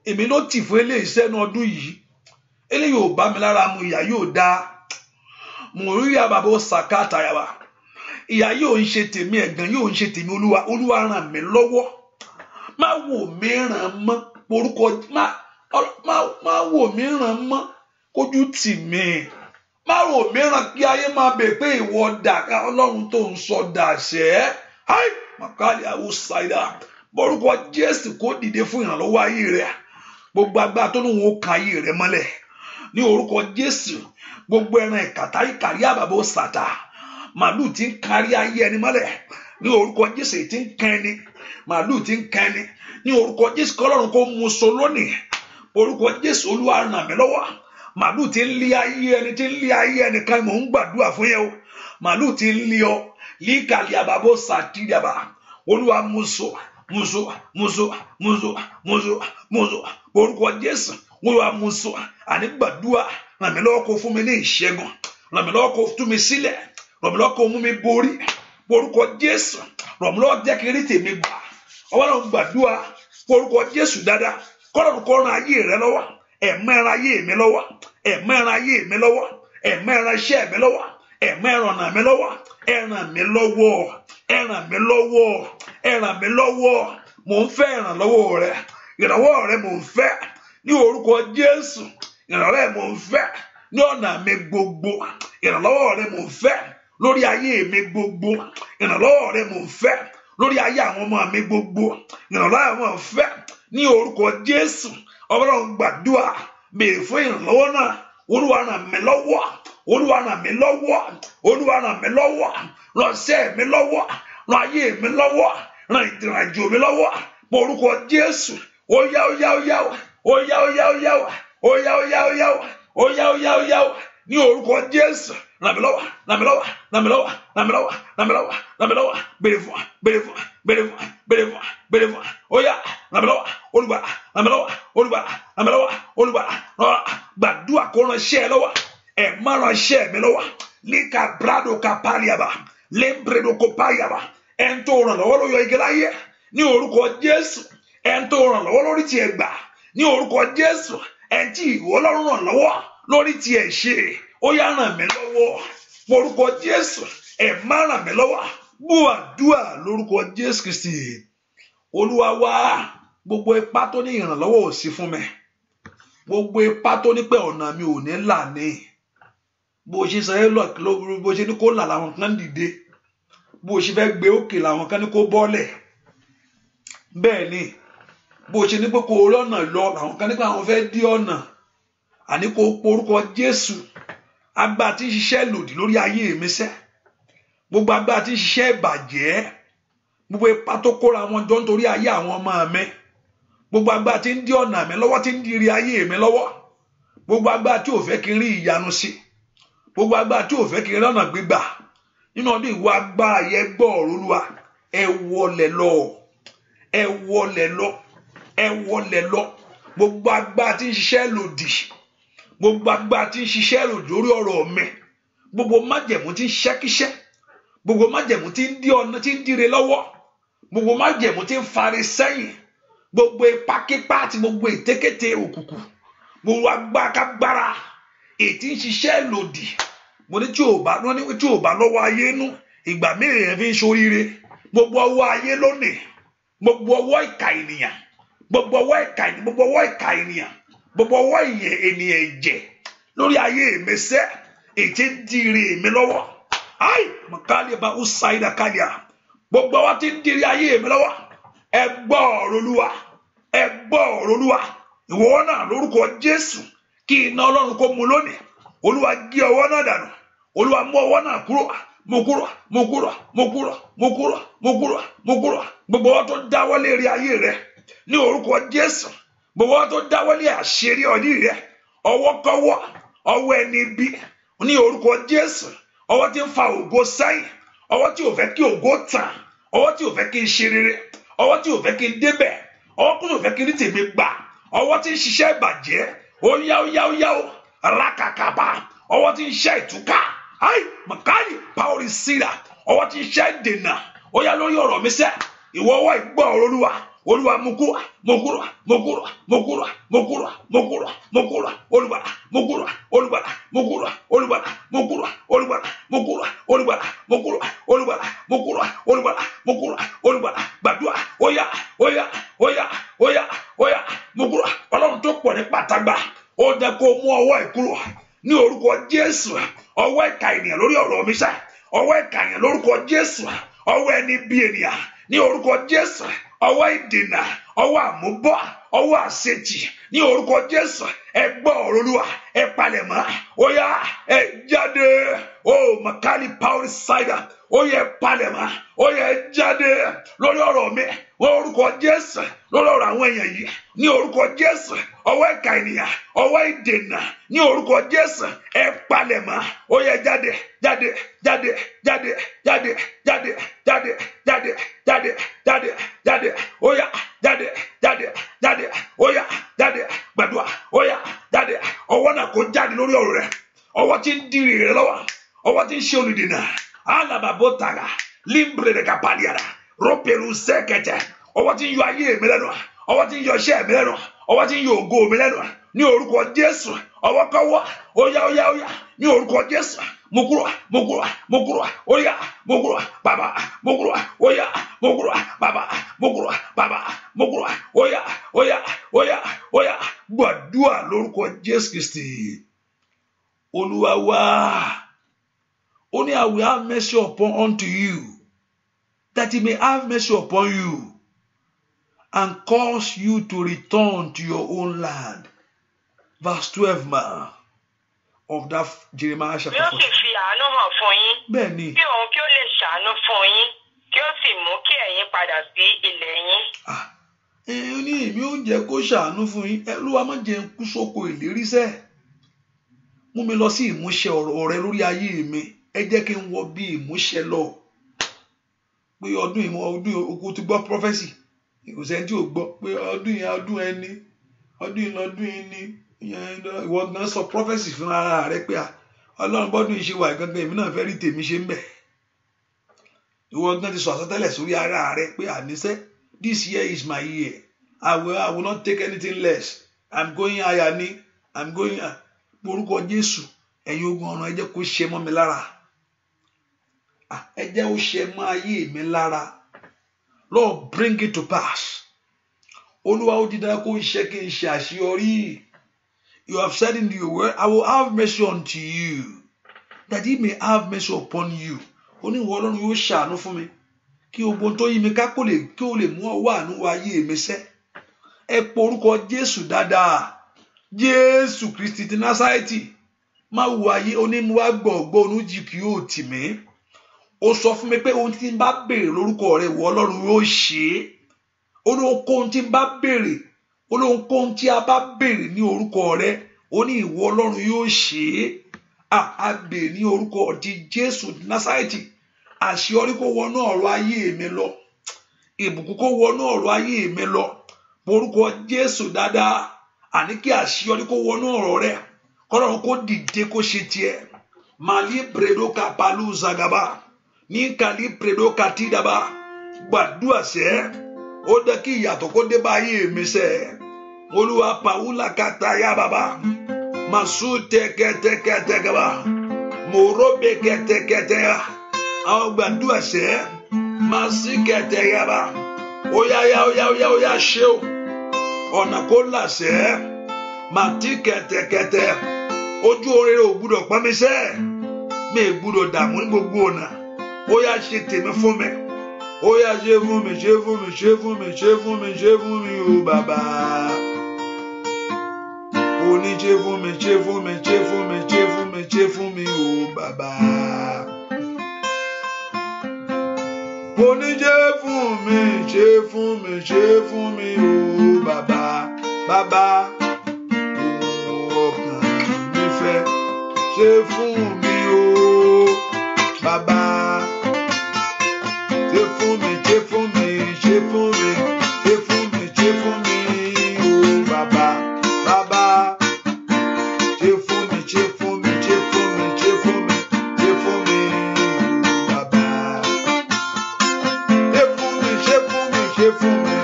Èmi ló tì fún eléyìí sẹ́nu ọdún yìí. Eléyìí ò bá mi lára mu, ìyá yóò dá. Mo rí àbàbò sàkáàtà yàrá. Ìyá yóò ń ṣe tèmi, ẹ̀gàn yóò ń ṣe tèmi. Olúwa ràn mí lọ́wọ́. Má wò mí ràn mọ́. Orúkọ má wò mí ràn mọ́. Kójú tì mí. Má wò mí ràn kí ayé máa bẹ̀ pé ìwọ dà ká Ọlọ́run tó ń sọ dàṣẹ́. Háì màkàlì àwòsàìdá. Orúkọ Jésù kó dìde fún ìrànlọ́wọ́ ayé rẹ̀. Gbogbo agbára tó lóun ó ka ayé rẹ̀ mọ́lẹ̀. Ní orúkọ Jésù, gbogbo ẹran ìkàtà ìkàrí àbàbò sàtà. Màlúù tí ń kárí ayé ẹni mọ́lẹ̀. Ní orúkọ Jésù tí ń kẹni. Màlúù tí ń kẹni. Ní orúkọ Jésù kọ́lọ́run kó mú so lónìí. Orúkọ Jésù Olúwa ràn mí lọ́wọ́. màálù tí ń lé ayé ẹni tí ń lé ayé ẹnìkan mò ń gbàdúrà fún yẹn o màálù tí ń lé ọ líkàlì àbábọ sàtìdàbà olúwa múso orúkọ Jésù olúwa múso àní gbàdúrà ràn mí lọ́wọ́ kó fún mi ní ìṣẹ́gun ràn mí lọ́wọ́ kó tú mi sílẹ̀ ràn mí lọ́wọ́ kó mú mi borí orúkọ Jésù ràn mí lọ́wọ́ jẹ́ kí n rí tèmi gbà ọwọ́n gbàdúrà orúkọ Jésù dáadáa kọ́lọ́run kó ran ayé rẹ lọ́wọ́ ẹ̀mẹ́ran ayé mi lọ́wọ́ ẹ̀mẹ́ran ayé mi lọ́wọ́ ẹ̀mẹ́ran iṣẹ́ mi lọ́wọ́ ẹ̀mẹ́ran ọ̀nà mi lọ́wọ́ ẹ̀ràn mi lọ́wọ́ ẹ̀ràn mi lọ́wọ́ ẹ̀ràn mi lọ́wọ́ mò ń fẹ́ ìrànlọ́wọ́ rẹ ìrànwọ́ rẹ mò ń fẹ́ ní orúkọ Jésù ìrànlọ́wọ́ rẹ mò ń fẹ́ ní ọ̀nà mi gbogbo ìrànlọ́wọ́ rẹ mò ń fẹ́ lórí ayé mi gbogbo ìrànlọ́wọ́ rẹ mò ń fẹ́ lórí ayé àwọn ọmọ mi gbogbo ìrànlọ́wọ́ rẹ mò ń fẹ́ ní orúkọ Jésù Ọlọ́run gbàdúrà béèrè fún ìrànlọ́wọ́ náà Olúwa ràn mí lọ́wọ́ Olúwa ràn mí lọ́wọ́ Olúwa ràn mí lọ́wọ́ ràn iṣẹ́ mi lọ́wọ́ ràn ayé mi lọ́wọ́ ràn ìrìnàjò mi lọ́wọ́ orúkọ Jésù óyá ní orúkọ Jésù ràn mí lọ́wọ́ béèrè fún óyá ràn mí lọ́wọ́ Olùgbàlà gbàdúrà kó ránṣẹ́ lọ́wọ́ ẹ má ránṣẹ́ mi lọ́wọ́ líka brado kapaliaba lembredo kopayaba ẹn tó ràn lọ́wọ́ ló yọ igi láyé ní orúkọ Jésù ẹn tó ràn lọ́wọ́ lórí tiẹ̀ gbà ní orúkọ Jésù ẹn tí ìwọ Ọlọ́run ràn lọ́wọ́ lórí tiẹ̀ ṣe ó yá ràn mí lọ́wọ́ orúkọ Jésù ẹ má ràn mí lọ́wọ́ gbọ́ àdúrà lórúkọ Jésù Kristi Olúwa wá gbogbo ipá tó ní ìrànlọ́wọ́ ò sí fún mi gbogbo ipá tó ní pé ọ̀nà mi ò ní là ní bó ṣe sọ ẹ́ lọ bó ṣe ní kó là làwọn kan dìde bó ṣe fẹ́ gbé òkè làwọn kan ní kó bọ́lẹ̀ bẹ́ẹ̀ ni bó ṣe ní pé kó rí ọ̀nà lọ làwọn kan ní pé àwọn fẹ́ dí ọ̀nà àní kó porúkọ Jésù agbára tí ń ṣiṣẹ́ lòdì lórí ayé mi sẹ́ gbogbo agbára tí ń ṣiṣẹ́ ìbàjẹ́ gbogbo ipá tó kóra wọn jọ nítorí ayé àwọn ọmọ mi gbogbo agbára tí ń dí ọ̀nà mi lọ́wọ́ tí ń di rí ayé mi lọ́wọ́ gbogbo agbára tí ò fẹ́ kí n rí ìyanu sí gbogbo agbára tí ò fẹ́ kí n rí ọ̀nà gbígbà nínú ọdún ìwọ agbára yẹn gbọ́ ọ̀rọ̀ Olúwa ẹ wọlẹ̀ lọ gbogbo agbára tí ń ṣiṣẹ́ lòdì gbogbo agbára tí ń ṣiṣẹ́ lòdì lórí ọ̀rọ̀ mi gbogbo májẹ̀mú tí ń ṣẹ́kíṣẹ́ gbogbo májẹ̀mú tí ń dí ọ̀nà tí ń dire lọ́wọ́ gbogbo májẹ̀mú tí ń fari sẹ́yìn gbogbo ipákípá àti gbogbo ìtékété òkùnkùn gbogbo agbára ètí ń ṣiṣẹ́ lòdì mo ní tí ò bá lọ́wọ́ ayé nú ìgbà mẹ́rin fi ń ṣoríire gbogbo ọwọ́ ayé lónìí gbogbo ọwọ́ ìkà ènìyàn gbogbo ọwọ́ ìkà ènìyàn gbogbo ọwọ́ ènìyàn ẹ̀jẹ̀ lórí ayé mi sẹ́ ètí ń dìrì mi lọ́wọ́ ai mọ̀kálẹ̀ bá ó ṣáìdà kálíà gbogbo ọwọ́ tí ń dìrì ayé mi lọ́wọ́ ẹ gbọ́ ọ̀rọ̀ Olúwa ìwọ náà lórúkọ Jésù kí iná Ọlọ́run kó mu lónìí Olúwa gé ọwọ́ náà dànù Olúwa mú ọwọ́ náà kúrò gbogbo ọwọ́ tó dáwọ́lé rí ayé rẹ ní orúkọ Jésù gbogbo ọwọ́ tó dáwọ́lé àṣírí ọdí rẹ ọwọ́kọ́wọ́ ọwọ́ ẹni bí ní orúkọ Jésù ọwọ́ tí ń fa ògo sẹ́yìn ọwọ́ tí ò fẹ́ kí ògo tàn ọwọ́ tí ò fẹ́ kí n ṣe rere ọwọ́ tí ò fẹ́ kí n débẹ̀ ọwọ́ tí ò fẹ́ kí n rí tèmi gbà ọwọ́ tí ń ṣiṣẹ́ ìbàjẹ́ ó yá rákàkàbà ọwọ́ tí ń ṣe ìtúká ai makari paori sira ọwọ́ tí ń ṣe ìdènà ó yá lórí ọ̀rọ̀ mi sẹ́ ìwọ ọwọ́ ìgbọ́ ọ̀rọ̀ Olúwa mokura gbàdúrà óyá mokura Ọlọ́run tó pọ̀ ní pàtàgbà ó dẹ kó mú ọwọ́ ìkúrò ní orúkọ Jésù ọwọ́ ìkà ènìyàn lórí ọ̀rọ̀ mi sẹ́ ọwọ́ ìkà ènìyàn lórúkọ Jésù ọwọ́ ẹni bí ènìyàn ní orúkọ Jésù ọwọ́ ìdènà, ọwọ́ àmúbọ̀, ọwọ́ àṣetì ní orúkọ Jésù ẹ gbọ́ ọ̀rọ̀ Olúwa ẹ palẹ̀mọ́ ó yá ẹ jáde ó makali power cider ó yẹ palẹ̀mọ́ ó yẹ jáde lórí ọ̀rọ̀ mi orúkọ Jésù lórí ọ̀rọ̀ àwọn èèyàn yìí ní orúkọ Jésù ọwọ́ ìkà ènìyàn ọwọ́ ìdènà ní orúkọ Jésù ẹ palẹ̀mọ́ ó yẹ jáde jáde jáde jáde jáde jáde jáde jáde jáde jáde jáde ó yá jáde jáde jáde ó yá jáde gbàdúrà ó yá jáde ọwọ́ náà kó jáde lórí ọ̀rọ̀ rẹ ọwọ́ tí ń dìrì rẹ lọ́wọ́ ọwọ́ tí ń ṣe olùdènà alábàbọ̀tàrà límbrè kapaliara rọ́pẹ̀lú sẹ́kẹ̀tẹ̀ ọwọ́ tí ń yọ ayé mi lẹ́nu ọwọ́ tí ń yọ iṣẹ́ mi lẹ́nu ọwọ́ tí ń yọ ògo mi lẹ́nu ní orúkọ Jésù ọwọ́ kọ́wọ́ ó yá ó yá ó yá ní orúkọ Jésù mukuru mukuru mukuru ó yá mukuru bàbá mukuru ó yá mukuru bàbá mukuru bàbá mukuru ó yá ó yá ó yá ó yá gbàdúrà lórúkọ Jésù Kristi Olúwa wa ó ní I will have mercy upon unto you that he may have mercy upon you and cause you to return to your own land. Verse 12 of that Jeremiah chapter 4. Yóò sì fi àánú hàn fún yín. Bẹ́ẹ̀ni. Kí òun kí ó lè ṣàánú fún yín, kí ó sì mú kí ẹ̀yin padà sí ilẹ̀ yín. Ó ní èmi ó jẹ́ kó ṣàánú fún yín. Olúwa má jẹ́ n kú sóko ìlérí sẹ́. Mú mi lọ sí ìmúṣẹ ọ̀rọ̀ rẹ lórí ayé mi. Ẹ jẹ́ kí n wọ bí ìmúṣẹ lọ. Pé ọdún ìmọ̀ ọdún okú ti gbọ́ prophecy. Kò sẹ́ni tí ò gbọ́ pé ọdún yẹn ọdún ẹni ọdún yìí lọ́dún yìí ni ìwọ gan sọ prophecy fún ara rẹ pé Ọlọ́run bọ́dún yìí ṣe wà gangan èmi náà fẹ́ rí tèmi ṣe ń bẹ̀. Ìwọ gan ti sọ àsọtẹ́lẹ̀ sórí ara rẹ pé àníṣe this year is my year. I will not take anything less. I'm going higher ni I'm going orúkọ Jésù ẹ̀yin ogun ọ̀run ẹ jẹ́ kó ṣe mọ́ mi lára. Ẹ jẹ́ ó ṣe mọ́ ayé mi lára. Lord, bring it to pass. Olúwa ó dídá kó iṣẹ́ kí n ṣe àṣeyọrí. You have said in your word, I will have mercy unto you, that he may have mercy upon you. Ó ní ìwọ Ọlọ́run yóò ṣàánú fún mi. Kí ogun tó yí mi ká kí ó lè mú ọwọ́ àánú wa ayé mi sẹ́. Ẹ po orúkọ Jésù dáadáa. Jésù Kristi ti Násárẹ́tì. Má wo ayé onímúwá gbọ̀ngbọ̀ onújì kì yóò tì mí. Ó sọ fún mi pé ohun tí n bá béèrè lórúkọ rẹ̀ ìwọ Ọlọ́run yóò ṣe é. Ó ní ohunkóhun tí n bá béèrè, ó ní ohunkóhun tí a bá béèrè ní orúkọ rẹ̀, ó ní ìwọ Ọlọ́run yóò ṣe é. A béèrè ní orúkọ ti Jésù Násárẹ́tì. Àṣeyọrí kó wọnú ọ̀rọ̀ ayé mi lọ. Ìbùkún kó wọnú ọ̀rọ̀ ayé mi lọ. Orúkọ Jésù dáadáa. Àní kí àṣeyọrí kó wọnú ọ̀rọ̀ rẹ̀. Kọ́lọ́run kó dìde kó ṣe tiẹ̀. Màlí bredo kapalu zagaba. Ní kàlí predo kàtídàbà gbàdúrà sẹ́ ó dẹ́ kí ìyàtọ̀ kó dé bá ayé mi sẹ́ Olúwa pàwùlà kàtà yá bàbá màsú tẹ́kẹ́tẹ́kẹ́tẹ́ gàbà mòróbè kẹ́tẹ́kẹ́tẹ́ yá àwọn gbàdúrà sẹ́ màsí kẹ́tẹ́ yá bà óyá ṣé o ọ̀nà kó là sẹ́ màtí kẹ́tẹ́kẹ́tẹ́ ojú oríire ò gbúdọ̀ pọ́n mi sẹ́ mi gbúdọ̀ dààmú ní gbogbo ọ̀nà. Ó yá ṣe tèmi fún mi. Ó yá ṣe fún mi, ṣe fún mi, ṣe fún mi, ṣe fún mi, ṣe fún mi o bàbá. Ó ní ṣe fún mi, ṣe fún mi, ṣe fún mi, ṣe fún mi, ṣe fún mi o bàbá. Ó ní ṣe fún mi, ṣe fún mi, ṣe fún mi o bàbá. Bàbá ọkàn mi fẹ́ ṣe fún mi o bàbá. Ṣe fún mi, ṣe fún mi, ṣe fún mi, ṣe fún mi, ṣe fún mi o bàbá. Bàbá ṣe fún mi, ṣe fún mi, ṣe fún mi, ṣe fún mi, ṣe fún mi o bàbá. Ṣe fún mi, ṣe fún mi, ṣe fún mi,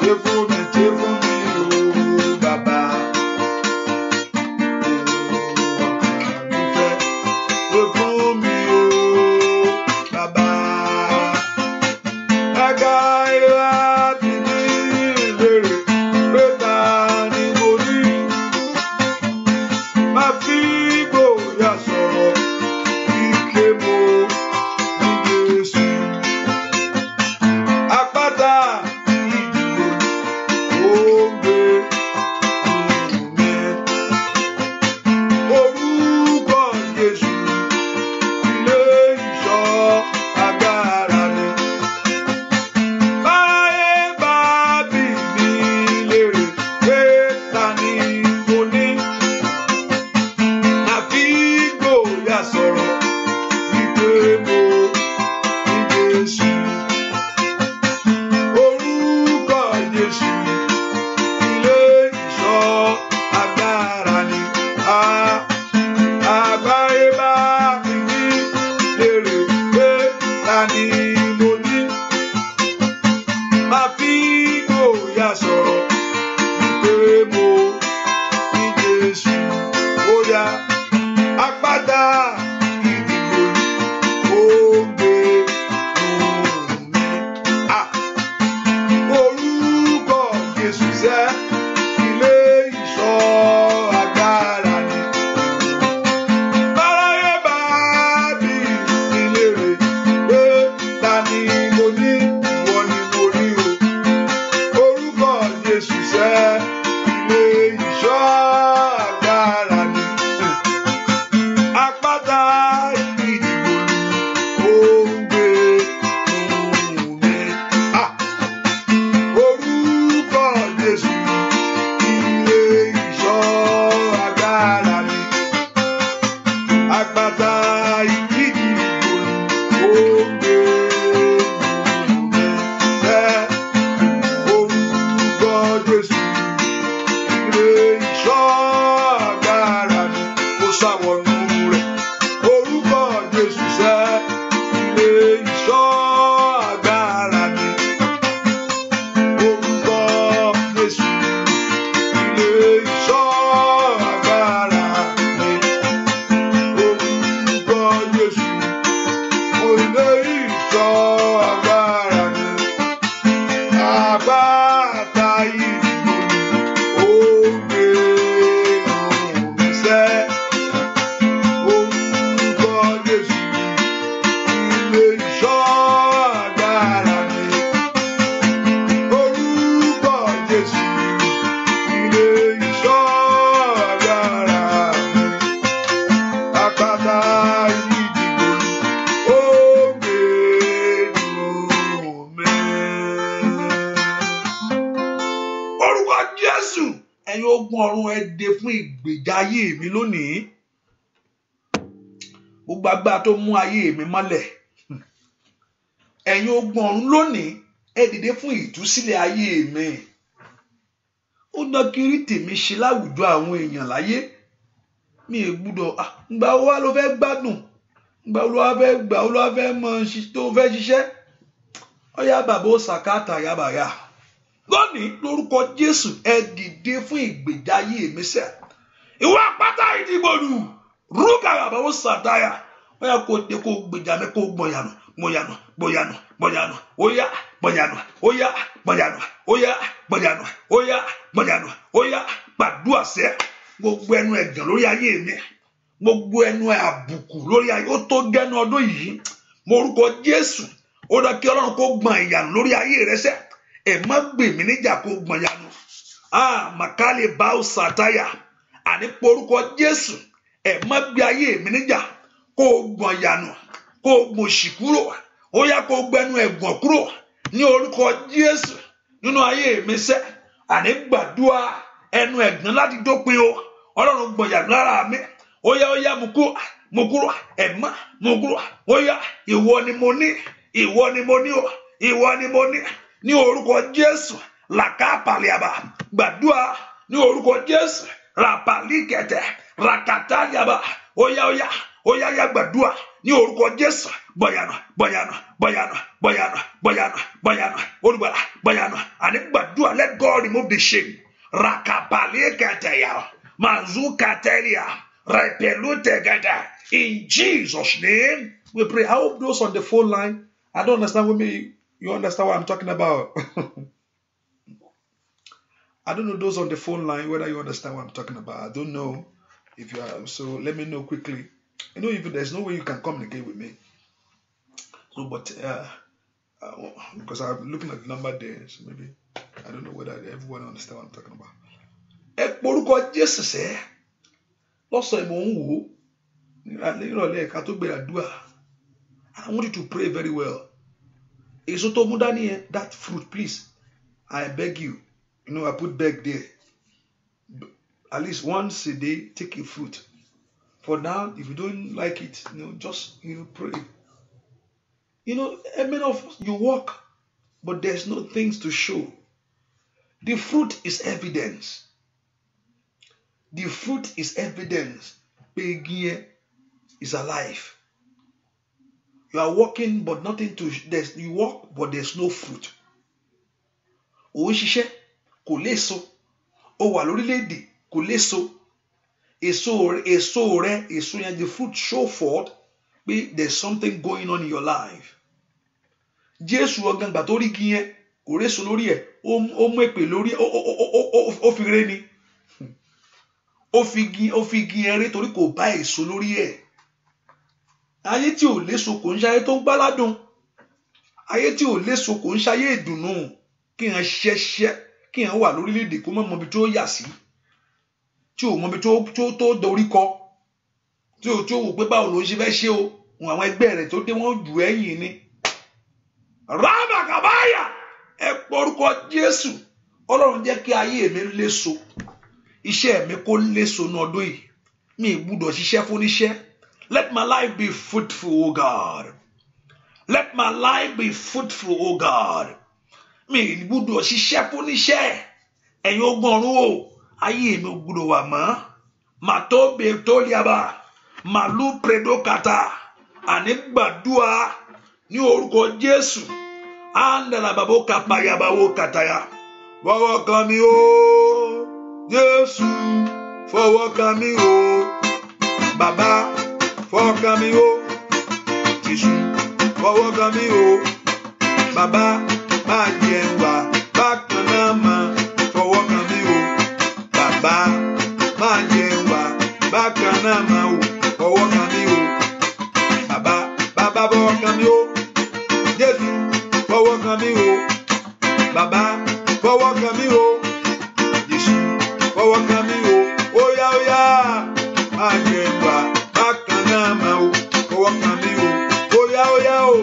ṣe fún mi, ṣe fún mi o bàbá. Ṣe fún mi o tani mo ní máa fi gbòòyà sọ̀rọ̀ wípé mo ní Jésù ó yá àpáta ìdìbò ó gbé nù mí. Orúkọ Jésù sẹ́ ilé ìṣọ́ agbára ni. Báráyé bá bí ìlérè pé ta ni mo ní ìwọ ni mo ní o. Orúkọ Jésù sẹ́ ilé ìṣọ́ agbára ni. Àpáta ìdìbò ó gbé nù mí. Orúkọ Jésù ilé ìṣọ́ agbára ni. Àpáta ìdìbò ó gbé nù mí. Orúkọ Jésù ilé ìṣọ́ agbára ni. Ó ṣàwọnú rẹ̀. Orúkọ Jésù sẹ́ ilé ìṣọ́ agbára ni. Orúkọ Jésù ilé ìṣọ́ agbára ni. Orúkọ Jésù ilé ìṣọ́ agbára ni. Àpáta ìdìbò ó gbé nù mí sẹ́. Orúkọ Jésù ilé ìṣọ́ agbára ni. Orúkọ Jésù ilé ìṣọ́ agbára ni. Àpáta ìdìbò ó gbé nù mí. Orúkọ Jésù ẹ̀yin ogun ọ̀run ẹ dé fún ìgbèjà ayé mi lónìí. Gbogbo agbára tó mú ayé mi mọ́lẹ̀. Ẹ̀yin ogun ọ̀run lónìí ẹ dìde fún ìtúsílẹ̀ ayé mi. Ó dán kiri tèmi ṣe láwùjọ àwọn èèyàn láyé. Mi ò gbúdọ̀ ìgbà wo wá ló fẹ́ gbádùn? Ìgbà wo ló wá fẹ́ gbà ó ló wá fẹ́ mọ tó fẹ́ ṣiṣẹ́? Ọ̀yá bàbá ó sàkáàtà yábàyà. Lónìí lórúkọ Jésù ẹ dìde fún ìgbèjà ayé mi sẹ́. Ìwọ àpáta ìdìgbòlù rúkà bàbá ó sàdáyà. Ọ̀yá kò dé kó gbèjà mi kó gbọ̀yànù gbọ̀yànù gbọ̀yànù gbọ̀yànù óyá gbọ̀yànù óyá gbọ̀yànù óyá gbọ̀yànù óyá gbọ̀yànù óyá gbàdúrà sẹ́. Gbogbo ẹnu ẹ̀gàn lórí ayé mi, gbogbo ẹnu àbùkù lórí ayé ó tó gẹ́nu ọdún yìí. Mo orúkọ Jésù ó dá kí Ọlọ́run kó gbọ̀n ìyànù lórí ayé rẹ sẹ́. Ẹ má gbè mí níjà kó gbọ̀n ìyànù. Màkàlè bá ó sàtáyà. Àní po orúkọ Jésù ẹ má gbé ayé mi níjà kó gbọ̀n ìyànù kó gbọ̀n òṣì kúrò. Ó yá kó gbẹnu ẹ̀gàn kúrò ní orúkọ Jésù nínú ayé mi sẹ́. Àní gbàdúrà ẹnu ẹ̀gàn láti dópin o. Ọlọ́run gbọ̀n ìyànù lára mi. Ó yá mo kúrò ẹ̀má mo kúrò. Ó yá ìwọ ni mo ní ìwọ ni mo ní o ìwọ ni mo ní orúkọ Jésù làkàpàlìàbà. Gbàdúrà ní orúkọ Jésù ràpàlìkẹtẹ ràkàtàlìàbà. Ó yá gbàdúrà ní orúkọ Jésù. Bọ̀yànù olùgbàlà bọ̀yànù. Àní gbàdúrà let God remove the shame. Ràkàpàlìkẹtẹyà manzukatelia repelutegada. In Jesus' name we pray. I hope those on the phone line, I don't understand what you understand what I'm talking about. I don't know those on the phone line whether you understand what I'm talking about. I don't know if you are. So let me know quickly. You know, if there's no way you can communicate with me. So, but because I'm looking at the number there, so maybe I don't know whether everyone understand what I'm talking about. Orúkọ Jésù sẹ́ lọ́sọ̀ ìmọ̀ ń wò nírọ̀lẹ́ ẹ̀ka tó gbéra dùà. I want you to pray very well. Èso tó mú dání yẹn, that fruit, please, I beg you. You know, I put beg there. At least once a day, take a fruit. For now, if you don't like it, just pray. Many of you walk, but there's no things to show. The fruit is evidence. The fruit is evidence. Igi is alive. You are working but nothing to, you work but there's no fruit. Ó ń ṣiṣẹ́ kò léso. Ó wà lórílẹ̀-èdè kò léso. Èso yẹn, the fruit show forth there's something going on in your life. Jésù ọ̀gán gbà tó rí igi yẹn kò réso lórí ẹ̀, ó mú èpè lórí ẹ̀, ó fi ré ni. Ó fi igi yẹn ré torí kò bá èso lórí ẹ̀. Ayé tí ò léso kò ń ṣayé tó ń gbáládùn. Ayé tí ò léso kò ń ṣayé ìdùnnú. Kí èèyàn ṣiṣẹ́, kí èèyàn wà lórílẹ̀-èdè kó má mọ ibi tó yà sí. Tí ò mọ ibi tó dorí kọ. Tí ò wò pé báwo ló ń ṣe fẹ́ ṣe o. Àwọn ẹgbẹ́ rẹ̀ tó dé wọ́n jù ẹ̀yìn ni. Rábà kàbáyà ẹ porúkọ Jésù. Ọlọ́run jẹ́ kí ayé mi léso. Iṣẹ́ mi kó léso ní ọdún yìí. Mi ì gbúdọ̀ ṣiṣẹ́ fún iṣẹ́. Let my life be fruitful, O God. Let my life be fruitful, O God. Mi ì gbúdọ̀ ṣiṣẹ́ fún iṣẹ́. Ẹ̀yin ogun ọ̀run o. Ayé mi ò gbúdọ̀ wà mọ́. Màtó bè tó liaba. Màlú predokata. Àní gbàdúrà ní orúkọ Jésù. Andala babo kapaya bawo kataya. Fọwọ́ kàn mí o. Jésù fọwọ́ kàn mí o. Bàbá fọwọ́ kàn mí o. Jésù fọwọ́ kàn mí o. Bàbá má jẹ́ wá bákan náà mọ́. Fọwọ́ kàn mí o. Bàbá má jẹ́ wá bákan náà mọ́ o. Fọwọ́ kàn mí o. Bàbá fọwọ́ kàn mí o. Jésù fọwọ́ kàn mí o. Bàbá fọwọ́ kàn mí o. Jésù fọwọ́ kàn mí o. Óyá óyá má jẹ́ wá bákan náà mọ́ o. Fọwọ́ kàn mí o. Óyá óyá o.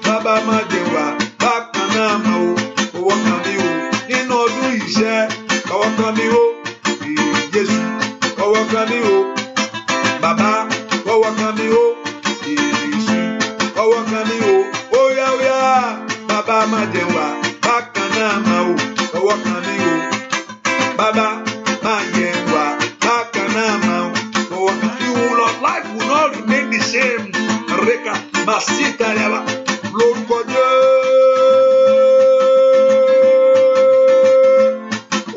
Bàbá má jẹ́ wá bákan náà mọ́ o. Fọwọ́ kàn mí o. Nínú ọdún ìṣẹ́ fọwọ́ kàn mí o. Jésù fọwọ́ kàn mí o. Bàbá fọwọ́ kàn mí o. Jésù fọwọ́ kàn mí o. Óyá óyá bàbá má jẹ́ wá bákan náà mọ́ o. Fọwọ́ kàn mí o. Bàbá má jẹ́ wá bákan náà mọ́ o. Fọwọ́ kàn mí o. Your life will not remain the same. Reka masita yaba lórúkọ Jésù.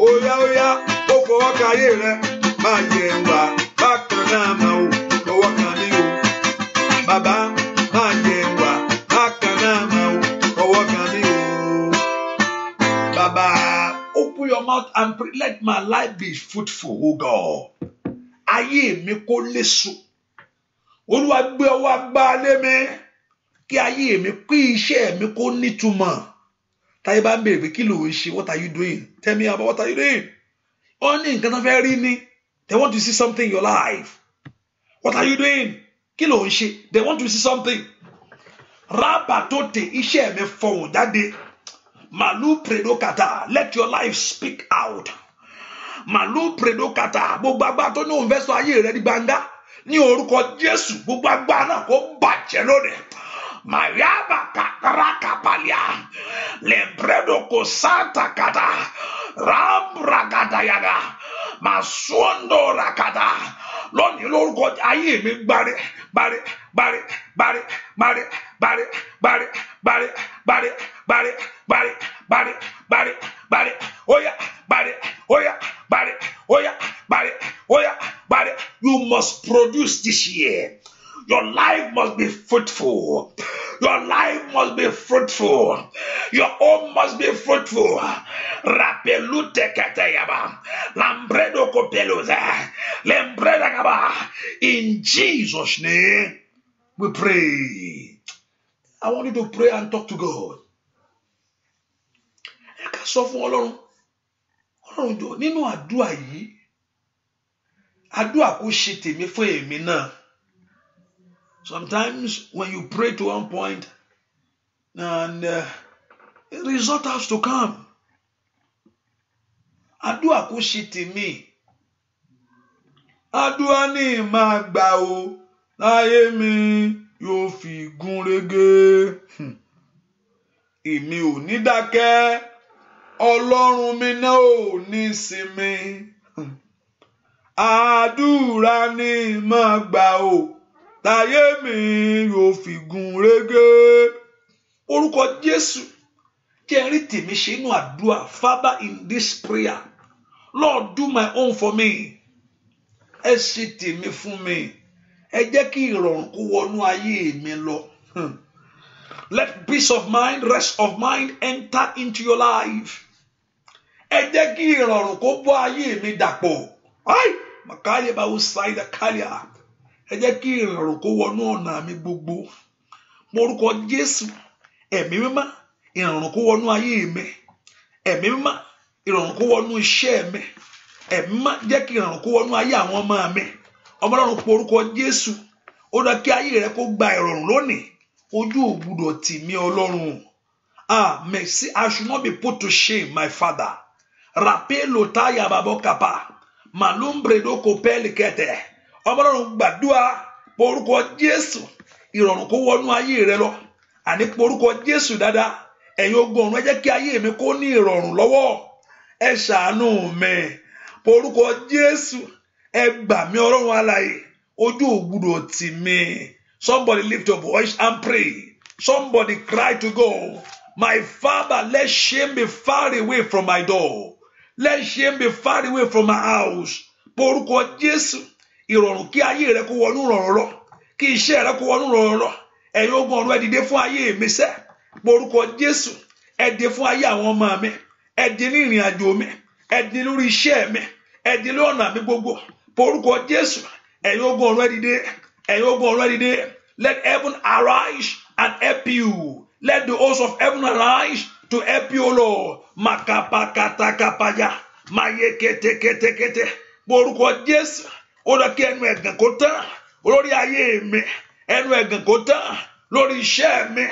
Óyá óyá ó fọwọ́ kàn ayé rẹ. Má jẹ́ wá bákan náà mọ́ o. Fọwọ́ kàn mí o. Bàbá má jẹ́ wá bákan náà mọ́ o. Fọwọ́ kàn mí o. Bàbá, open your mouth and pray. Let my life be fruitful, O God. Ayé mi kó léso. Olúwa gbé ọwọ́ agbára lé mi. Kí ayé mi, kí iṣẹ́ mi kó nítumọ̀. Táyé bá ń béèrè pé kí ló ń ṣe? What are you doing? Tell me about what are you doing? Ó ní nǹkan tó fẹ́ rí ni. They want to see something in your life. What are you doing? Kí ló ń ṣe? They want to see something. Rábà tó tè iṣẹ́ mi fọ̀hún jáde. Màlú predokata. Let your life speak out. Màlú predokata. Gbogbo agbára tó ní òun fẹ́ sọ ayé rẹ di gbangba. Ní orúkọ Jésù, gbogbo agbára náà kó bàjẹ́ lónìí. Mayaba kakaraka palia. Lembredo ko santa kata. Rambragada yaga. Masuondo rakata. Lónìí lórúkọ ayé mi gbáre. Oya. You must produce this year. Your life must be fruitful. Your life must be fruitful. Your home must be fruitful. Rapelute katayaba. Lambredo kopeluza. Lembreda kaba. In Jesus' name, we pray. I want you to pray and talk to God. Ẹ ká sọ fún Ọlọ́run. Ọlọ́run jọ̀ọ́ nínú àdúrà yìí. Àdúrà kò ṣe tèmi fún èmi náà. Sometimes when you pray to one point and the result has to come. Àdúrà kò ṣe tèmi. Àdúrà ni máa gbà o. Láyé mi yóò fi gún régé. Èmi ò ní dákẹ́. Ọlọ́run mi náà ò ní sinmi. Àdúrà ni máa gbà o. táyé mi yóò fi gún régé. Orúkọ Jésù jẹ́ n rí tèmi ṣe inú àdúrà. Father, in this prayer, Lord, do my own for me. Ẹ ṣe tèmi fún mi. Ẹ jẹ́ kí ìrọ̀rùn kó wọnú ayé mi lọ. Let peace of mind, rest of mind enter into your life. Ẹ jẹ́ kí ìrọ̀rùn kó bọ́ ayé mi dàpọ̀. Màkàlẹ́ bá wò ṣáìdà kálíà. Ẹ jẹ́ kí ìrọ̀rùn kó wọnú ọ̀nà mi gbogbo. Orúkọ Jésù, ẹ̀mí mímọ́, ìrọ̀rùn kó wọnú ayé mi. Ẹ̀mí mímọ́, ìrọ̀rùn kó wọnú iṣẹ́ mi. Ẹ̀mí mímọ́, jẹ́ kí ìrọ̀rùn kó wọnú ayé àwọn ọmọ mi. Ọmọ Ọlọ́run pe orúkọ Jésù. Ó dá kí ayé rẹ kó gba ìrọ̀rùn lónìí. Ojú ò gbọdọ̀ tì mí Ọlọ́run. Mercy, I should not be put to shame, my Father. Rapelo taya babo kapa. Malumbre do kopeli kete. Ọmọ Ọlọ́run gbàdúrà porúkọ Jésù. Ìrọ̀rùn kó wọnú ayé rẹ lọ. Àní porúkọ Jésù dáadáa. Ẹ̀yin ogun ọ̀run, ẹ jẹ́ kí ayé mi kó ní ìrọ̀rùn lọ́wọ́. Ẹ ṣàánú mi. Porúkọ Jésù. Ẹ gbà mí Ọlọ́run alààyè. Ojú ò gbọdọ̀ tì mí. Somebody lift your voice and pray. Somebody cry to God. My Father, let shame be far away from my door. Let shame be far away from my house. Porúkọ Jésù. Ìrọ̀rùn kí ayé rẹ kó wọnú ìrọ̀rùn lọ. Kí iṣẹ́ rẹ kó wọnú ìrọ̀rùn lọ. Ẹ̀yin ogun ọ̀run, ẹ dìde fún ayé mi sẹ́. Porúkọ Jésù. Ẹ dìde fún ayé àwọn ọmọ mi. Ẹ dìde ní ìrìn àjò mi. Ẹ dìde lórí iṣẹ́ mi. Ẹ dìde lórí ọ̀nà mi gbogbo. Porúkọ Jésù. Ẹ̀yin ogun ọ̀run, ẹ dìde. Ẹ̀yin ogun ọ̀run, ẹ dìde. Let heaven arise and help you. Let the host of heaven arise to help you, Lord. Makapakatakapaya. Mayeketekete. Porúkọ Jésù. Ó lọ kí ẹnu ẹ̀gàn kó tán lórí ayé mi. Ẹnu ẹ̀gàn kó tán lórí iṣẹ́ mi.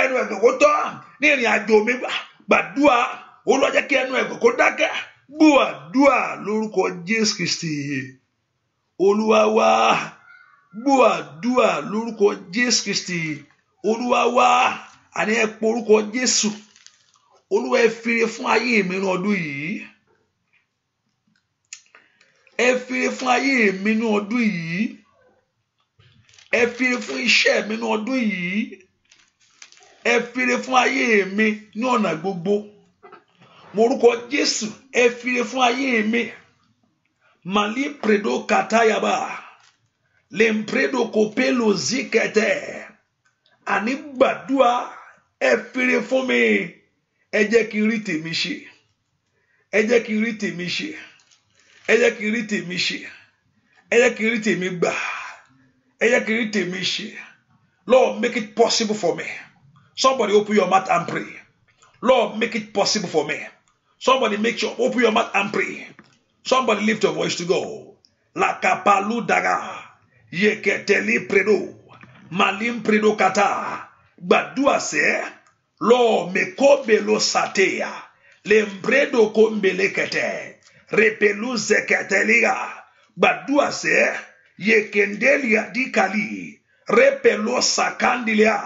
Ẹnu ẹ̀gàn kó tán ní ìrìn àjò mi. Gbàdúrà. Ó lọ jẹ́ kí ẹnu ẹ̀gàn kó dákẹ́. Gbàdúrà lórúkọ Jésù Kristi. Olúwa wa. Gbàdúrà lórúkọ Jésù Kristi. Olúwa wa. Àní ẹ porúkọ Jésù. Olúwa ẹ fìrè fún ayé mi ní ọdún yìí. Ẹ fìrè fún ayé mi ní ọdún yìí. Ẹ fìrè fún iṣẹ́ mi ní ọdún yìí. Ẹ fìrè fún ayé mi ní ọ̀nà gbogbo. Morúkọ Jésù, ẹ fìrè fún ayé mi. Mali predo katayaba. Lempredo kopelo zikete. Àní gbàdúrà, ẹ fìrè fún mi. Ẹ jẹ́ kí n rí tèmi ṣe. Ẹ jẹ́ kí n rí tèmi ṣe. Ẹ jẹ́ kí n rí tèmi ṣe. Ẹ jẹ́ kí n rí tèmi gbà. Ẹ jẹ́ kí n rí tèmi ṣe. Lord, make it possible for me. Somebody open your mouth and pray. Lord, make it possible for me. Somebody make sure, open your mouth and pray. Somebody lift your voice to go. La kapalu daga. Yeketeli predo. Malim predo kata. Gbàdúrà sẹ́. Lord, me kobe lo satea. Lembredo kombele kete. Repelu zeketeliga. Gbàdúrà sẹ́. Yekendelia dikali. Repelo sakandilia.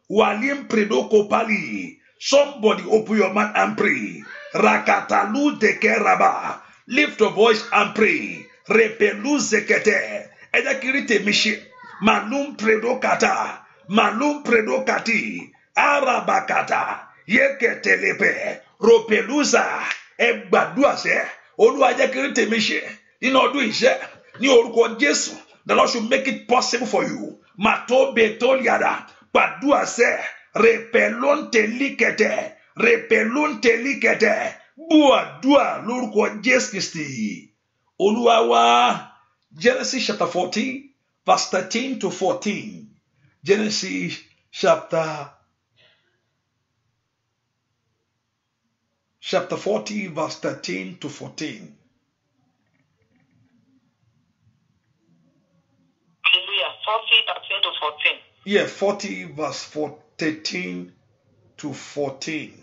Walim predo kopali. Somebody open your mouth and pray. Rakatalu dekeraba. Lift your voice and pray. Repelu zekete. Edakirite mishi. Malum predo kata. Malum predo kati. Arabakata. Yeketelepe. Ropeluza. Egbadua se. Olúwa jẹ́ kí rí tèmi ṣe. Nínú ọdún iṣẹ́. Ní orúkọ Jésù. The Lord should make it possible for you. Matobe toliada. Gbàdúrà se. Repelonte likete. Repelonte likete. Buadua lórúkọ Jésù Kristi. Olúwa wa. Genesis chapter 40 verse 13 to 14. Genesis chapter 40 verse 13 to 14. Hallelujah. 40, 13 to 14. Yeah, 40 verse 13 to 14.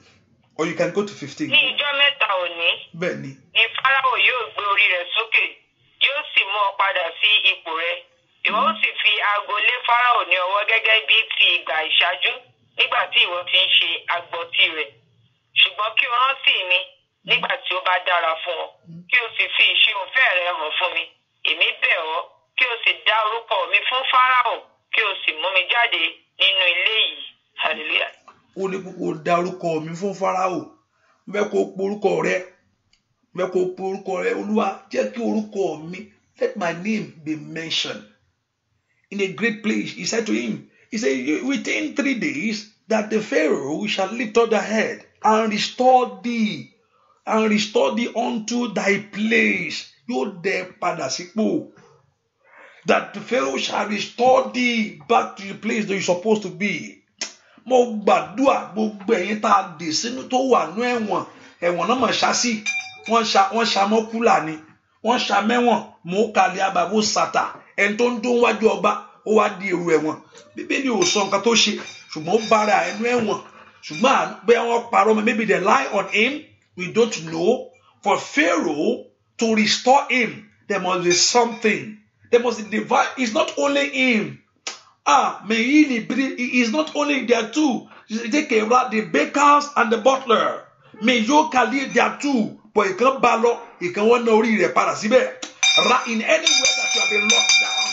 Or you can go to 15. Ní ìjọ́ mẹ́ta òní, Bẹ́ẹ̀ni. ni Fáráò yóò gbé orí rẹ̀ sókè, yóò sì mú ọ padà sí ipò rẹ̀. Ìwọ ó sì fi aago lé Fáráò ní ọwọ́ gẹ́gẹ́ bí ti ìgbà ìṣáájú nígbà tí ìwọ ti ń ṣe agbọ̀tí rẹ̀. Ṣùgbọ́n kí o rántí mi nígbà tí ó bá dára fún ọ, kí o sì fi ìṣeunfẹ́ rẹ hàn fún mi. Èmi bẹ̀ ọ́, kí o sì dá orúkọ mi fún Fáráò, kí o sì mú mi jáde nínú ilé yìí. Hallelujah. Ó ní kó dá orúkọ mi fún Fáráò. Bẹ́ẹ̀ kó porúkọ rẹ̀. Bẹ́ẹ̀ kó porúkọ rẹ̀. Olúwa jẹ́ kí orúkọ mi, let my name be mentioned in a great place. He said to him, he said, within 3 days that the Pharaoh shall lift up thy head and restore thee unto thy place. Yóò dẹ padà sípò. That the Pharaoh shall restore thee back to the place that you're supposed to be. Mo gbàdúrà gbogbo ẹ̀yin tá a dè sínú tó wà nú ẹ̀wọ̀n náà mà ṣá sí. Wọ́n ṣá mọ́kúlà ni. Wọ́n ṣá mẹ́wọ̀n. Mo kàlẹ́ àbàbò sàtà. Ẹni tó ń dún wájú ọba ó wá di èrò ẹ̀wọ̀n. Bíbélì ò sọ nǹkan tó ṣe ṣùgbọ́n ó bára ẹnu ẹ̀wọ̀n. Ṣùgbọ́n bẹ́ẹ̀ wọ́n parọ́ mọ́, maybe they lie on him. We don't know. For Pharaoh to restore him, there must be something. There must be divine. It's not only him. It's not only there too. The bakers and the butler. There are two. But it can't balo. It can one no read para síbẹ̀. In anywhere that you have been locked down,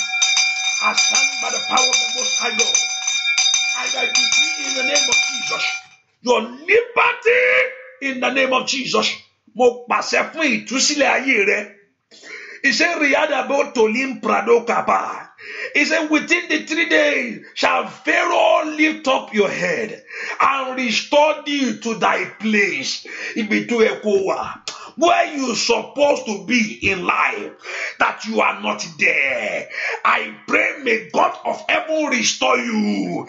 I stand by the power of the Most High God. I decree in the name of Jesus, your liberty in the name of Jesus. Mo pàṣẹ fún ìtúsílẹ̀ ayé rẹ. He said, Riadabo Tolim Prado Kapa. He said, within the 3 days shall Pharaoh lift up your head and restore thee to thy place. Where you're supposed to be in life, that you are not there. I pray, may God of heaven restore you.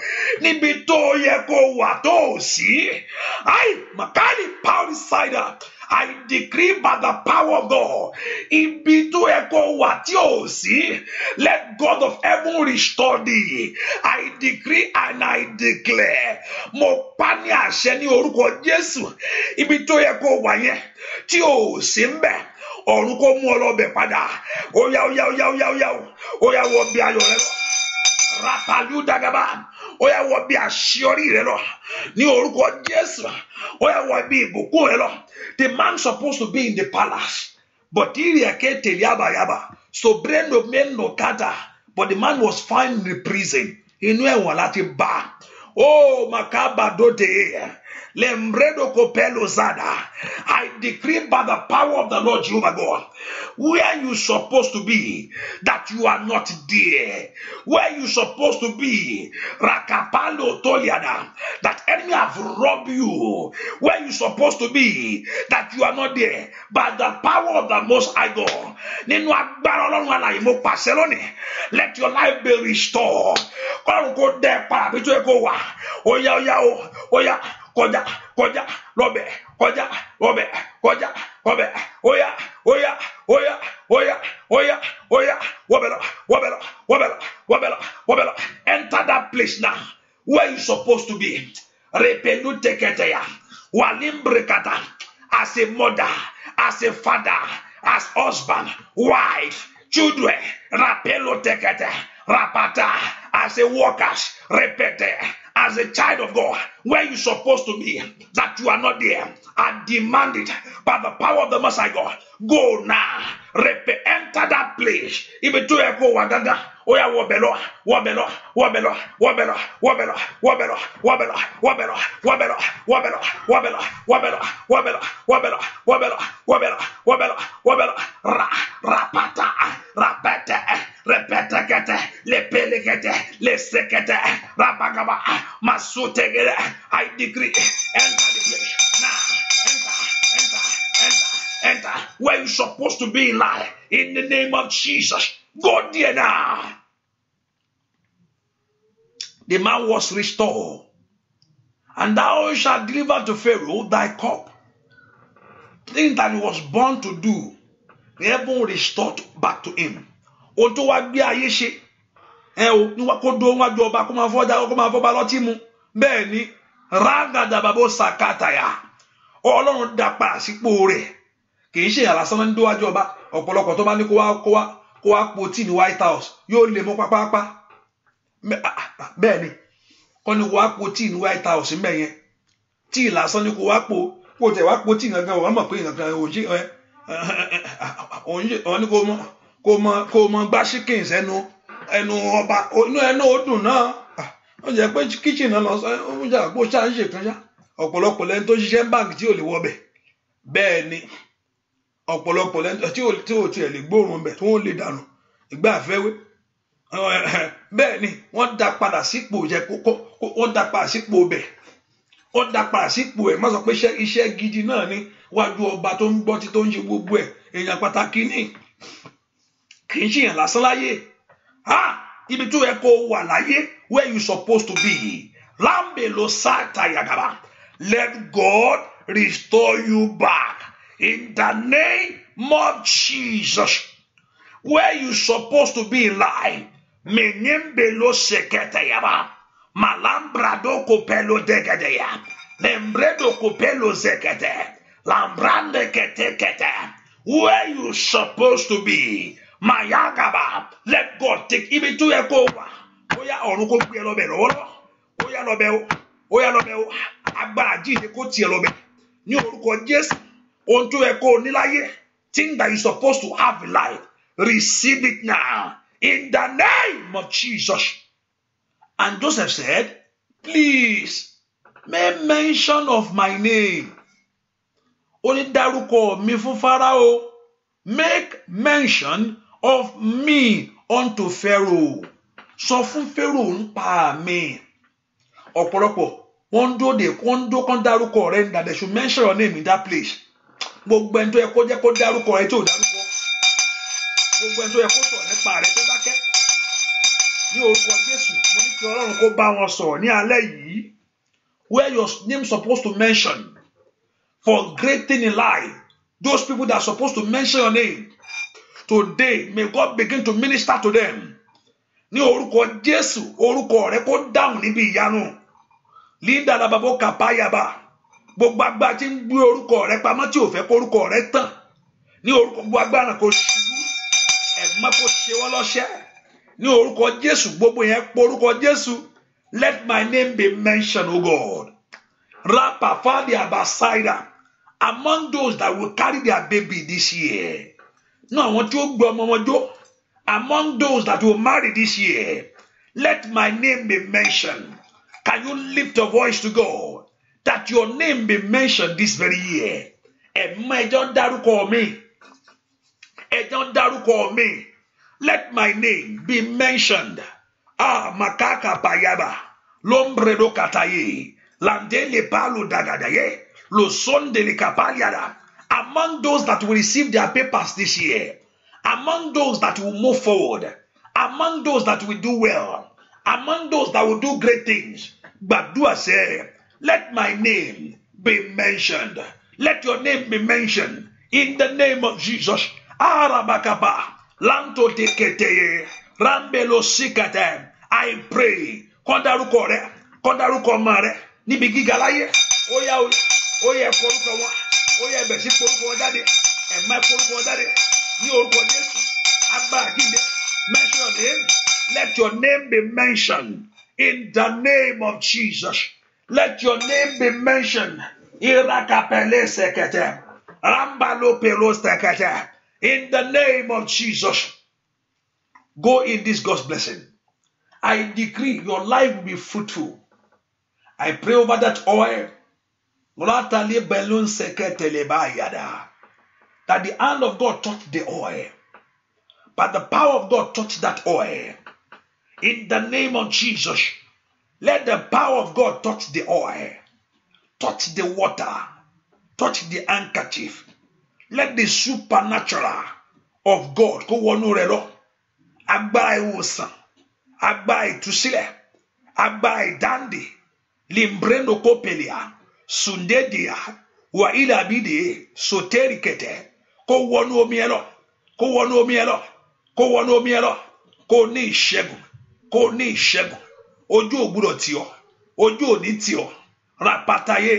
I decree by the power of God, let God of heaven restore thee. I decree and I declare, mo pani àṣẹ ní orúkọ Jésù, ibi tó yẹ kó wà yẹn tí ò sí ńbẹ̀, ọ̀run kó mú ọ lọ bẹ̀ padà. Oya wọ bí ayọ̀ rẹ lọ. Rapalu dagaba. Oya wọ bí àṣeyọrí rẹ lọ. Ní orúkọ Jésù. Oya wọ bí ìbùkún rẹ lọ. The man supposed to be in the palace, but so brain no men no kata, but the man was found in the prison. Inú ẹ̀wọ̀n láti bá. Oh, makaba dote. Lembredo kopelo zada. I decree by the power of the Lord Jehovah God, where you supposed to be, that you are not there. Where you supposed to be, rakapalo toliada, that enemy have robbed you. Where you supposed to be, that you are not there. By the power of the Most High God, let your life be restored. Oya, Robert, enter that place now, where you supposed to be. Repelu teketeya, walimbrekata, as a mother, as a father, as husband, wife, children, rapelo tekete, rapata, as a workers, repete. As a child of God, where you supposed to be, that you are not there, I demand it by the power of the Most High God. Go now, enter that place. Even to echo waganda, oya wabelo, rapata, repete, le pelegete, le sekete, rabagaba, masutegere. I decree, enter the place now. Enter where you're supposed to be in life. In the name of Jesus, go there now. The man was restored, and thou shalt deliver to Pharaoh thy cup. Things that he was born to do, the heaven restored back to him. Oto wa gbe ayé ṣe o ni wa ko do wájú ọba ko ma foba lọ ti mu bẹ́ẹ̀ ni ragada babo sakata ya Ọlọ́run dá padà sípò rẹ̀ kì í ṣe alasan ndo wájú ọba ọ̀pọ̀lọpọ̀ tó bá ní kó wá po tí ní White House yóò lè mú pápápá bẹ́ẹ̀ ni kò ní wá po tí ní White House ńbẹ̀ yẹn tí lásán ní kó wá po tẹ̀ wá po tí gangan wọ́n mọ̀ pé gangan ó ní kó mọ gbá chicken sẹ́nu ẹnu ọba inú ẹnu ó dùn náà ó jẹ́ pé kíchìn náà lọ sọ ó jà kó ṣáà ń ṣèkan ṣá ọ̀pọ̀lọpọ̀ lẹ́ni tó ṣiṣẹ́ báńkì tí ò lè wọbẹ̀ bẹ́ẹ̀ ni ọ̀pọ̀lọpọ̀ lẹ́ni tí ò tiẹ̀ lè gbóòórùn bẹ̀ tí wọ́n lè dànù ìgbà àfẹ́wé bẹ́ẹ̀ ni wọ́n dá padà sípò jẹ́ wọ́n dá padà sípò bẹ̀ wọ́n dá padà sípò ẹ̀ má sọ pé iṣẹ́ gidi náà ni wájú ọba tó ń gbọ́ tí tó ń ṣe gbogbo ẹ̀ èèyàn pàtàkì ní kì í ṣèyàn lásán láyé ibi tó yẹ kó wà láyé where you supposed to be lambe lo sata yagaba let God restore you back in the name of Jesus where you supposed to be in life menyembe lo sekete yaba malambrado kopelo degedeya lembredo kopelo zekete lambrande kete where you supposed to be mayagaba let God take ibi tó yẹ kó wà bóyá ọ̀run kó gbé ẹ lọ́bẹ̀ lọ́wọ́lọ́wọ́ bóyá lọ́bẹ̀ o agbára jíde kó tiẹ̀ lọ́bẹ̀ ní orúkọ Jésù ohun tó yẹ kó níláyé thing that you supposed to have in life receive it now in the name of Jesus. And Joseph said, please make mention of my name. Ó ní dárúkọ mi fún Fáráò. Make mention of me unto Pharaoh. Sọ fún Pharaoh ń pa mi. Ọ̀pọ̀lọpọ̀ wọ́n dó kan dárúkọ rẹ̀ that they should mention your name in that place. Gbogbo ẹni tó yẹ kó jẹ́ kó dárúkọ rẹ̀ tí ò dárúkọ. Gbogbo ẹni tó yẹ kó sọ̀rọ̀ nípa rẹ̀ tó dákẹ́. Ní orúkọ Jésù, mo ní kí Ọlọ́run kó bá wọn sọ̀rọ̀ ní alẹ́ yìí. Where your name supposed to mention for great thing in life. Those people that are supposed to mention your name. Today, may God begin to minister to them. Ní orúkọ Jésù, orúkọ rẹ̀ kó dáhùn níbi ìyanu. Linda lababo kapayaba. Gbogbo agbára tí ń gbé orúkọ rẹ̀ pamọ́ tí ò fẹ́ kó orúkọ rẹ̀ tàn. Ní orúkọ gbogbo agbára kó ṣubú. Ẹ̀gbọ́n kó ṣe wọ́n lọ́ṣẹ́. Ní orúkọ Jésù, gbogbo yẹn pọ̀ orúkọ Jésù. Let my name be mentioned, O God. Rapa Fadi Abasaida. Among those that will carry their baby this year. No, I want you to among those that will marry this year. Let my name be mentioned. Can you lift your voice to God? That your name be mentioned this very year. Don't daruko me. Let my name be mentioned. Makaka payaba. Lombredo kataye. Landele palo dagadaye. Lo son de likapaliada. Among those that will receive their papers this year. Among those that will move forward. Among those that will do well. Among those that will do great things. But do I say, let my name be mentioned. Let your name be mentioned. In the name of Jesus. Arabakaba. Lanto teketeye. Rambelo sikate. I pray. Kondaruko re. Kondaruko mare. Nibi gigalaye. Oya koruko wa. Oya besi koruko dade. E ma koruko dade. Ni oruko Jesu. Agba gide. Mention your name. Let your name be mentioned. In the name of Jesus. Let your name be mentioned. Irakapele sekete. Rambalo pelo sekete. In the name of Jesus. Go in this God's blessing. I decree your life will be fruitful. I pray over that oil. That the hand of God touch the oil. But the power of God touch that oil. In the name of Jesus. Let the power of God touch the oil. Touch the water. Touch the handkerchief. Let the supernatural of God go on relo. Agbára ìwòsàn. Agbára ìtúsílẹ̀. Agbára ìdáǹdè. Limbrendo kopelia. Sundedia. Wa ilabide. Soterikete. Kó wọnú omi ẹ lọ. Kó wọnú omi ẹ lọ. Kó wọnú omi ẹ lọ. Kó ní ìṣẹ́gun. Kó ní ìṣẹ́gun. Ojú ò gbọdọ̀ tì ọ́. Ojú ò ní tì ọ́. Rapataye.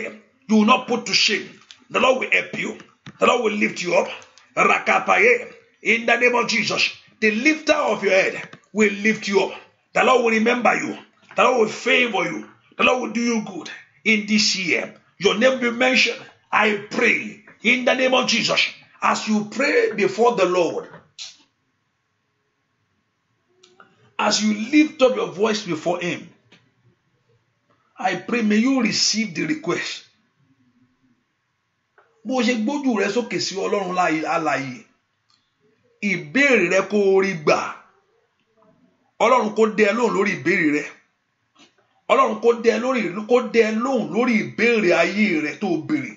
You will not put to shame. The Lord will help you. The Lord will lift you up. Rakapaye. In the name of Jesus. The lifter of your head will lift you up. The Lord will remember you. The Lord will favor you. The Lord will do you good in this year. Your name will be mentioned. I pray in the name of Jesus. As you pray before the Lord, As you lift up your voice before him, I pray, may you receive the request. Bó ṣe gbójú rẹ sókè sí Ọlọ́run alààyè, ìbéèrè rẹ kó rí gbà. Ọlọ́run kó dẹ lóhùn lórí ìbéèrè rẹ. Ọlọ́run kó dẹ lóhùn lórí ìbéèrè ayé rẹ tó béèrè.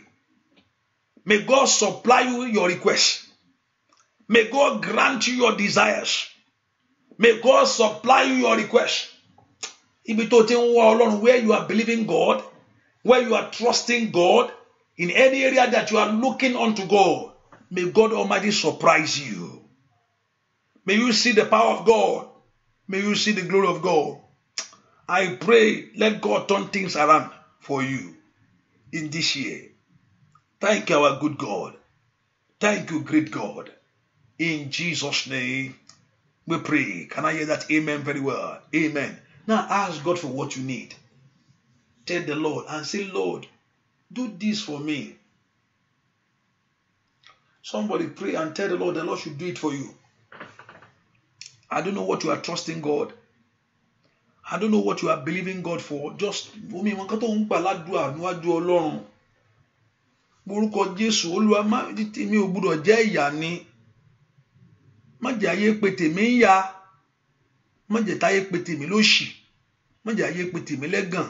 May God supply you your request. May God grant you your desires. May God supply you your request. Ibi tó ti ń wá Ọlọ́run, where you are believing God, where you are trusting God, in any area that you are looking unto God, may God Almighty surprise you. May you see the power of God. May you see the glory of God. I pray, let God turn things around for you in this year. Thank you, our good God. Thank you, great God. In Jesus' name, we pray. Can I hear that amen very well? Amen. Now ask God for what you need. Tell the Lord and say, Lord, do this for me. Somebody pray and tell the Lord should do it for you. I don't know what you are trusting God. I don't know what you are believing God for. Just omi wọn kan tó ń gbà ládùúà níwájú Ọlọ́run. Orúkọ Jésù, Olúwa má tèmi ò gbọ́dọ̀ jẹ́ ìyà ni. Má jẹ́ ayé pè tèmi ń yà. Má jẹ́ táyé pè tèmi lóṣì. Má jẹ́ ayé pè tèmi lẹ́gàn.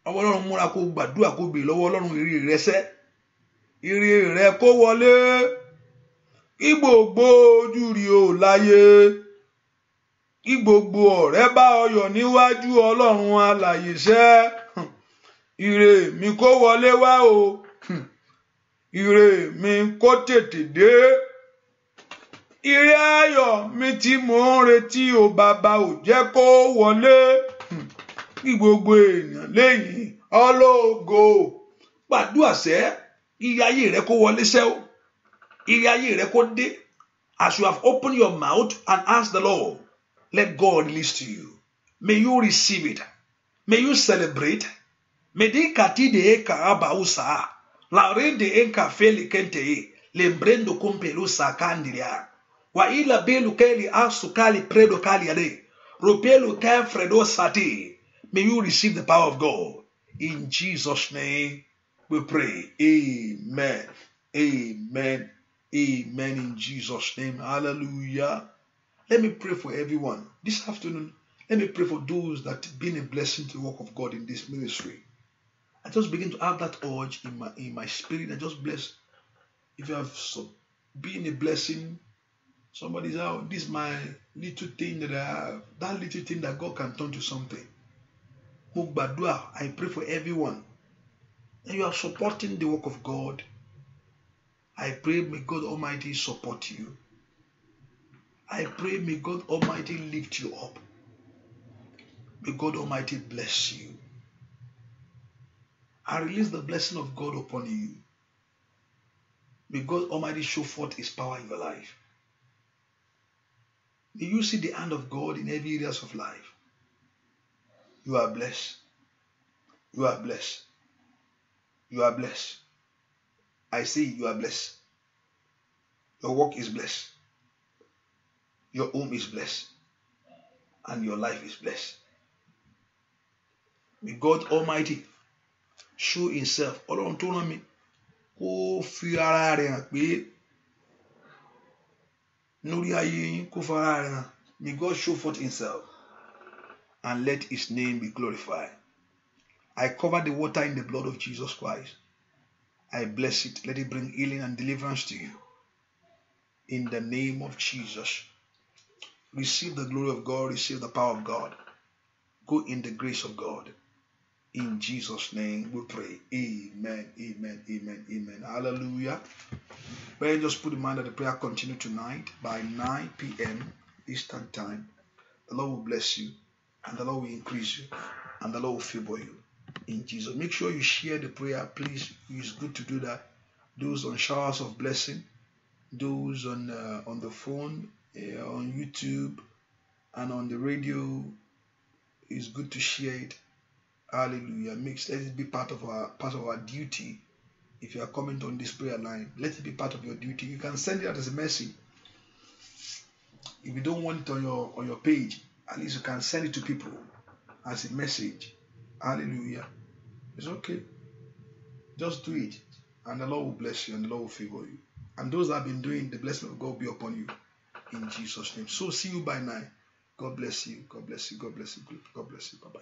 Ọwọ́ Ọlọ́run múra kó gbàdúrà kó béèrè lọ́wọ́ Ọlọ́run ire rẹ sẹ́. Ire rẹ kó wọlé. Kí gbogbo ojú rí o láyé. Kí gbogbo ọ̀rẹ́ bá ọ yọ̀ níwájú Ọlọ́run alààyè sẹ́. Ire mi kó wọlé wá o. Ire mi kó tètè dé. Ire ayọ̀ mi tí mò ń retí o bàbá ò jẹ́ kó wọlé. Kí gbogbo èèyàn lẹ́yìn ológo. Gbàdúrà sẹ́, ire ayé rẹ kó wọlé sẹ́ o. Ire ayé rẹ kó dé. As you have opened your mouth and asked the Lord, let God listen to you. May you receive it. May you celebrate. May de kati de karaba usa. La re de enka feli kente lembrendo kumpelu sakandiria. Wa ila belu keli asukali predo kali ade. Ropelu kan fredo sati. May you receive the power of God. In Jesus' name we pray. Amen. Amen. Amen. In Jesus' name. Hallelujah. Let me pray for everyone. This afternoon, let me pray for those that have been a blessing to the work of God in this ministry. I just begin to have that urge in my spirit. I just bless. If you have been a blessing, somebody's out. This is my little thing that I have. That little thing that God can turn to something. I pray for everyone. And you are supporting the work of God. I pray may God Almighty support you. I pray may God Almighty lift you up. May God Almighty bless you. I release the blessing of God upon you. May God Almighty show forth His power in your life. May you see the hand of God in every areas of life. You are blessed. You are blessed. You are blessed. I say you are blessed. Your work is blessed. Your home is blessed. And your life is blessed. May God Almighty show Himself. Ọlọ́run tó rán mi kó fi ara rẹ̀ hàn pé lórí ayé yín kó fi ara rẹ̀ hàn. May God show forth Himself and let His name be glorified. I cover the water in the blood of Jesus Christ. I bless it. Let it bring healing and deliverance to you. In the name of Jesus. Receive the glory of God. Receive the power of God. Go in the grace of God. In Jesus' name we pray. Amen. Amen. Amen. Amen. Hallelujah. But just put in mind that the prayer continue tonight by 9 p.m. Eastern Time. The Lord will bless you. And the Lord will increase you. And the Lord will favor you. In Jesus. Make sure you share the prayer, please. It's good to do that. Those on showers of blessing. Those on the phone, on YouTube, and on the radio. It's good to share it. Hallelujah. Let it be part of our duty. If you are coming on this prayer line, let it be part of your duty. You can send it out as a message. If you don't want it on your page, at least you can send it to people as a message. Hallelujah. It's okay. Just do it. And the Lord will bless you and the Lord will favor you. And those that have been doing, the blessing of God will be upon you. In Jesus' name. So see you by 9. God bless you. God bless you. God bless you. God bless you. Bye-bye.